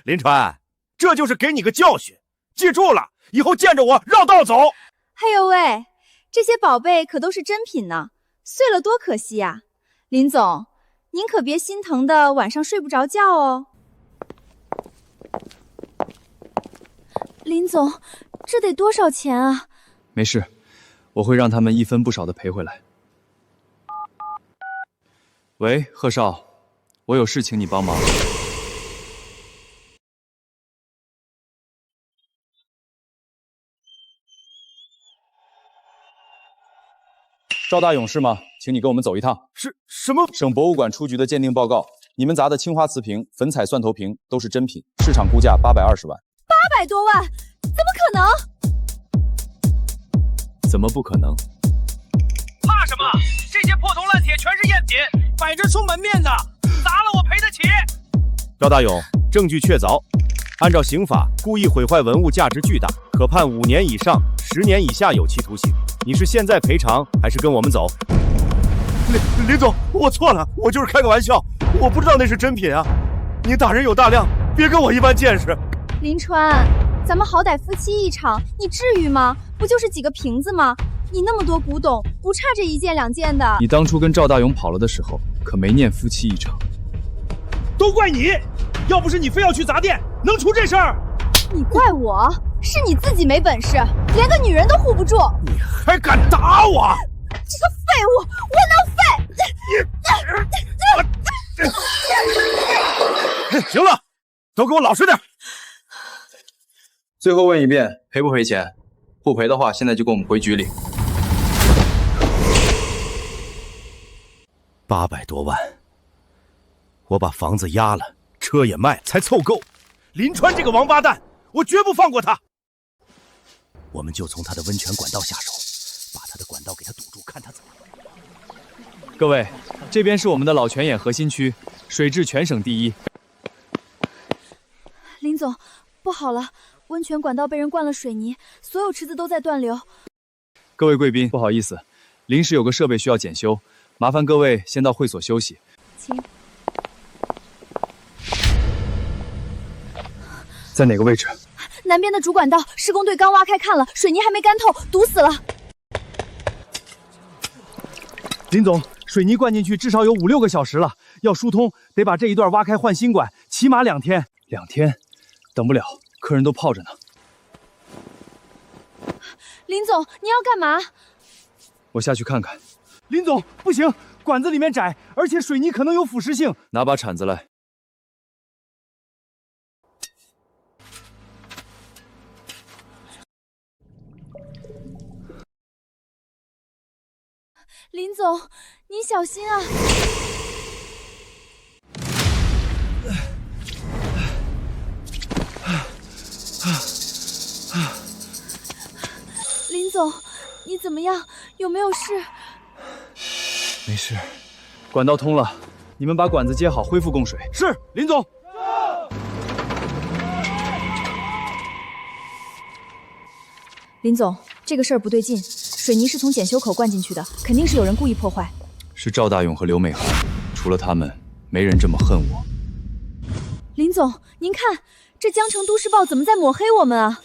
林川，这就是给你个教训，记住了，以后见着我绕道走。哎呦喂，这些宝贝可都是真品呢，碎了多可惜呀！林总，您可别心疼的晚上睡不着觉哦。林总，这得多少钱啊？没事，我会让他们一分不少的赔回来。喂，贺少，我有事请你帮忙。赵大勇是吗？请你跟我们走一趟。是什么？省博物馆出局的鉴定报告，你们砸的青花瓷瓶、粉彩蒜头瓶都是真品，市场估价820万。800多万？怎么可能？怎么不可能？怕什么？这些破铜烂铁全是赝品，摆着充门面的，砸了我赔得起。赵大勇，证据确凿，按照刑法，故意毁坏文物价值巨大，可判5年以上10年以下有期徒刑。你是现在赔偿，还是跟我们走？林总，我错了，我就是开个玩笑，我不知道那是真品啊！您大人有大量，别跟我一般见识。林川，咱们好歹夫妻一场，你至于吗？不就是几个瓶子吗？你那么多古董，不差这1件2件的。你当初跟赵大勇跑了的时候，可没念夫妻一场。都怪你！要不是你非要去砸店，能出这事儿？你怪我？是你自己没本事，连个女人都护不住。你还敢打我？这个废物，窝囊废！行了，都给我老实点。最后问一遍，赔不赔钱？不赔的话，现在就跟我们回局里。800多万，我把房子压了，车也卖，才凑够。林川这个王八蛋，我绝不放过他。我们就从他的温泉管道下手，把他的管道给他堵住，看他怎么。各位，这边是我们的老泉眼核心区，水质全省第一。林总，不好了，温泉管道被人灌了水泥，所有池子都在断流。各位贵宾，不好意思，临时有个设备需要检修，麻烦各位先到会所休息。请。在哪个位置？南边的主管道，施工队刚挖开看了，水泥还没干透，堵死了。林总，水泥灌进去至少有5、6个小时了，要疏通得把这一段挖开换新管，起码2天。2天，等不了，客人都泡着呢。林总，你要干嘛？我下去看看。林总，不行，管子里面窄，而且水泥可能有腐蚀性。拿把铲子来。林总，你小心啊！林总，你怎么样？有没有事？没事，管道通了，你们把管子接好，恢复供水。是，林总。林总，这个事儿不对劲，水泥是从检修口灌进去的，肯定是有人故意破坏。是赵大勇和刘美涵，除了他们，没人这么恨我。林总，您看，这江城都市报怎么在抹黑我们啊？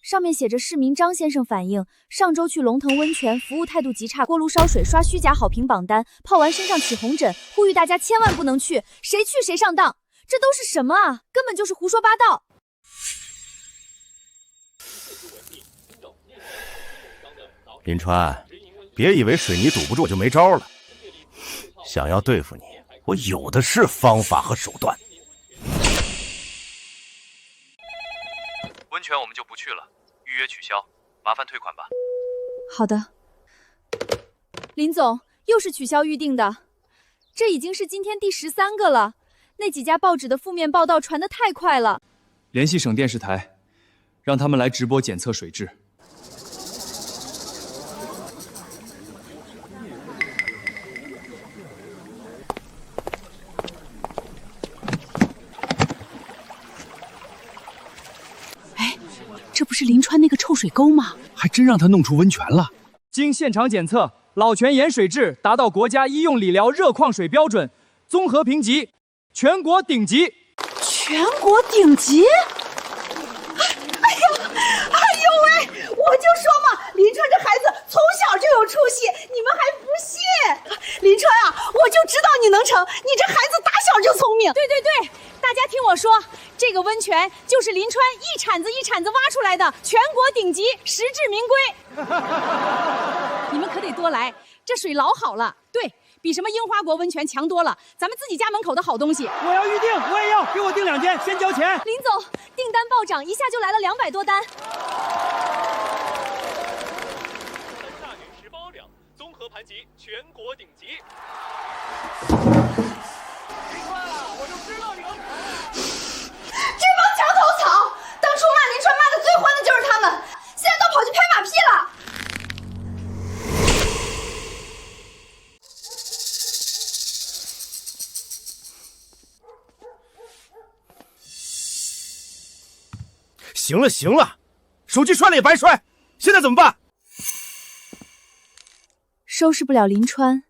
上面写着市民张先生反映，上周去龙腾温泉，服务态度极差，锅炉烧水，刷虚假好评榜单，泡完身上起红疹，呼吁大家千万不能去，谁去谁上当。这都是什么啊？根本就是胡说八道。林川，别以为水泥堵不住就没招了。想要对付你，我有的是方法和手段。温泉我们就不去了，预约取消，麻烦退款吧。好的。林总，又是取消预定的，这已经是今天第13个了。那几家报纸的负面报道传得太快了。联系省电视台，让他们来直播检测水质。这不是临川那个臭水沟吗？还真让他弄出温泉了。经现场检测，老泉盐水质达到国家医用理疗热矿水标准，综合评级全国顶级。全国顶级？哎呦喂！我就说嘛，林川这孩子从小就有出息，你们还不信？林川啊，我就知道你能成，你这孩子打小就聪明。对对对，大家听我说，这个温泉就是临川一铲子一铲子挖出来的，全国顶级，实至名归。你们可得多来，这水老好了，对比什么樱花国温泉强多了，咱们自己家门口的好东西。我要预定，我也要，给我订2间，先交钱。林总，订单暴涨，一下就来了200多单。大女18两，综合盘级全国顶级。我就知道你能。这帮墙头草，当初骂林川骂的最欢的就是他们，现在都跑去拍马屁了。行了行了，手机摔了也白摔，现在怎么办？收拾不了林川，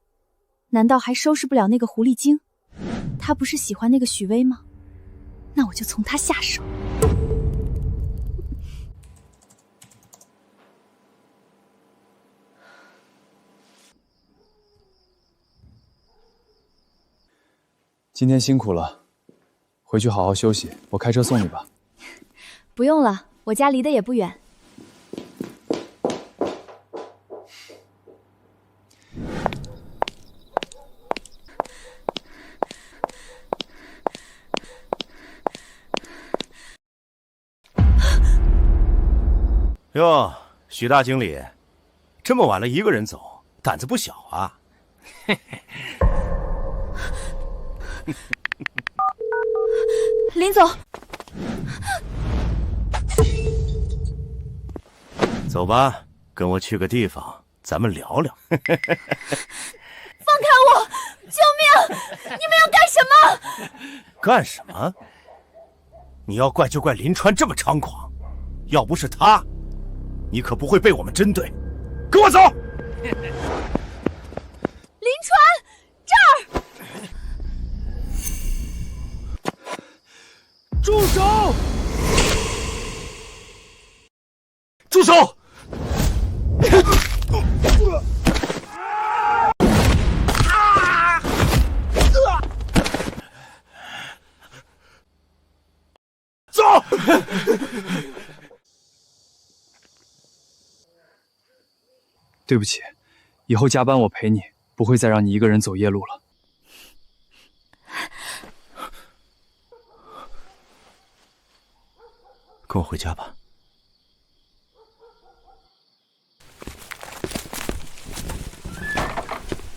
难道还收拾不了那个狐狸精？他不是喜欢那个许巍吗？那我就从他下手。今天辛苦了，回去好好休息，我开车送你吧。不用了，我家离得也不远。哟，许大经理，这么晚了一个人走，胆子不小啊！林总，走吧，跟我去个地方，咱们聊聊。放开我！救命！你们要干什么？干什么？你要怪就怪林川这么猖狂，要不是他，你可不会被我们针对。跟我走！林川，这儿！住手！走！对不起，以后加班我陪你，不会再让你一个人走夜路了。跟我回家吧。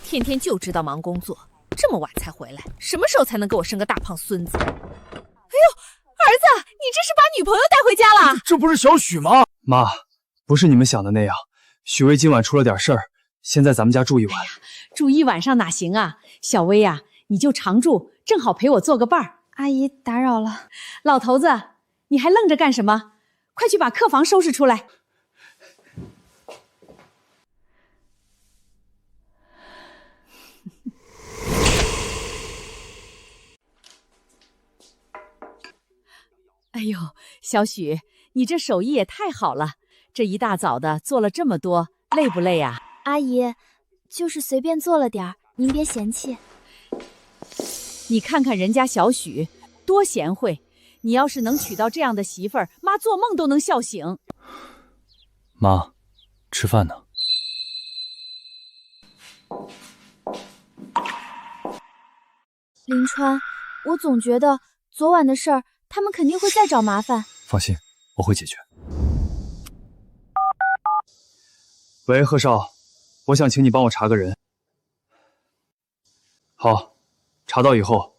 天天就知道忙工作，这么晚才回来，什么时候才能给我生个大胖孙子？哎呦，儿子，你这是把女朋友带回家了？这不是小许吗？妈，不是你们想的那样，许巍今晚出了点事儿，先在咱们家住一晚。住一晚上哪行啊？小薇呀，你就常住，正好陪我做个伴儿。阿姨打扰了。老头子，你还愣着干什么？快去把客房收拾出来。哎呦，小许，你这手艺也太好了，这一大早的做了这么多，累不累啊？阿姨，就是随便做了点儿，您别嫌弃。你看看人家小许，多贤惠，你要是能娶到这样的媳妇儿，妈做梦都能笑醒。妈，吃饭呢。林川，我总觉得昨晚的事儿，他们肯定会再找麻烦。放心，我会解决。喂，贺少，我想请你帮我查个人。好，查到以后，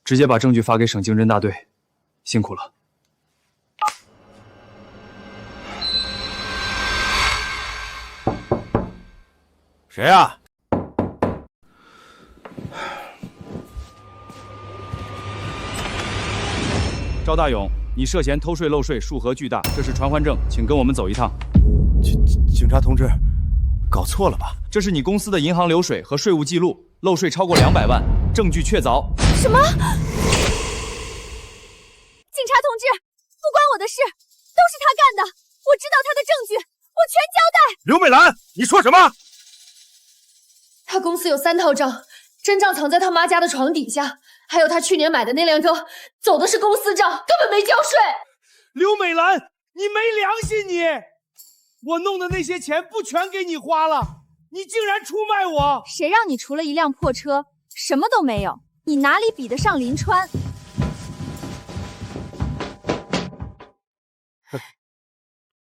直接把证据发给省经侦大队，辛苦了。谁呀？赵大勇，你涉嫌偷税漏税，数额巨大，这是传唤证，请跟我们走一趟。警察同志，搞错了吧？这是你公司的银行流水和税务记录，漏税超过200万，证据确凿。什么？警察同志，不关我的事，都是他干的，我知道他的证据，我全交代。刘美兰，你说什么？他公司有3套账，真账藏在他妈家的床底下，还有他去年买的那辆车，走的是公司账，根本没交税。刘美兰，你没良心你！我弄的那些钱不全给你花了，你竟然出卖我！谁让你除了一辆破车，什么都没有？你哪里比得上林川？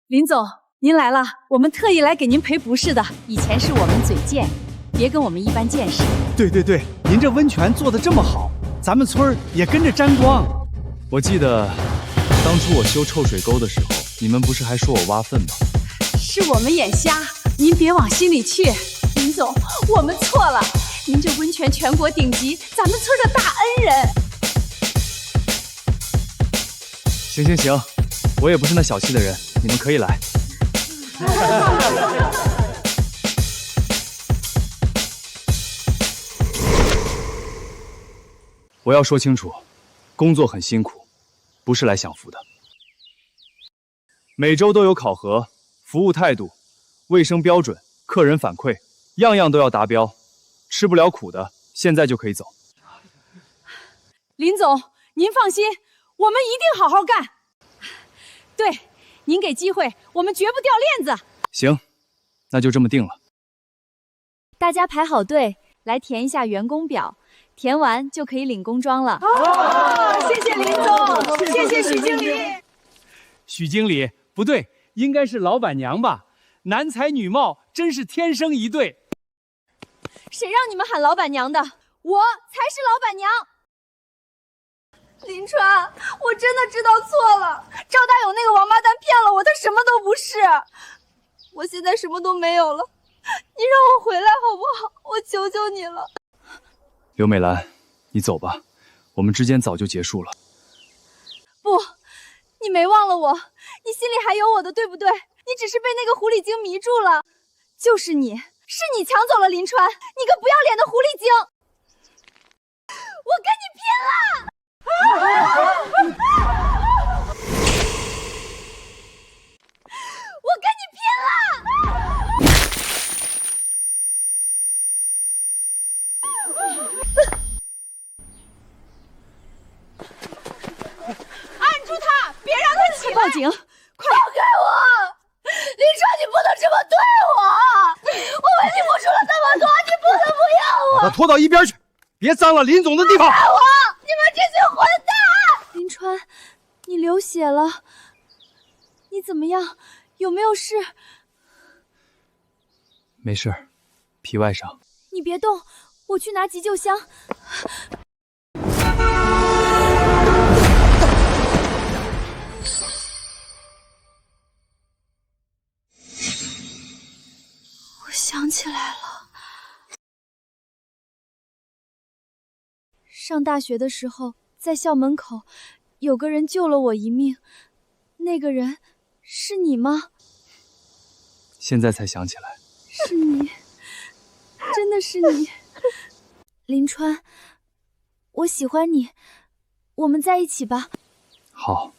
林总，您来了，我们特意来给您赔不是的。以前是我们嘴贱，别跟我们一般见识。对，您这温泉做的这么好，咱们村儿也跟着沾光。我记得当初我修臭水沟的时候，你们不是还说我挖粪吗？是我们眼瞎，您别往心里去。林总，我们错了，您这温泉全国顶级，咱们村的大恩人。行，我也不是那小气的人，你们可以来。我要说清楚，工作很辛苦，不是来享福的。每周都有考核，服务态度、卫生标准、客人反馈，样样都要达标。吃不了苦的，现在就可以走。林总，您放心，我们一定好好干。对，您给机会，我们绝不掉链子。行，那就这么定了。大家排好队，来填一下员工表，填完就可以领工装了。谢谢林总，谢谢许经理。许经理不对，应该是老板娘吧？男才女貌，真是天生一对。谁让你们喊老板娘的？我才是老板娘。林川，我真的知道错了，赵大勇那个王八蛋骗了我，他什么都不是。我现在什么都没有了，你让我回来好不好？我求求你了。刘美兰，你走吧，我们之间早就结束了。不，你没忘了我，你心里还有我的，对不对？你只是被那个狐狸精迷住了。就是你，是你抢走了林川，你个不要脸的狐狸精！我跟你拼了！我跟你拼了！警！快放开我！林川，你不能这么对我！我为你付出了这么多，你不能不要我！把他拖到一边去，别脏了林总的地方！放开我！你们这群混蛋！林川，你流血了，你怎么样？有没有事？没事，皮外伤。你别动，我去拿急救箱。我想起来了，上大学的时候，在校门口，有个人救了我一命。那个人是你吗？现在才想起来，是你，真的是你。林川，我喜欢你，我们在一起吧。好。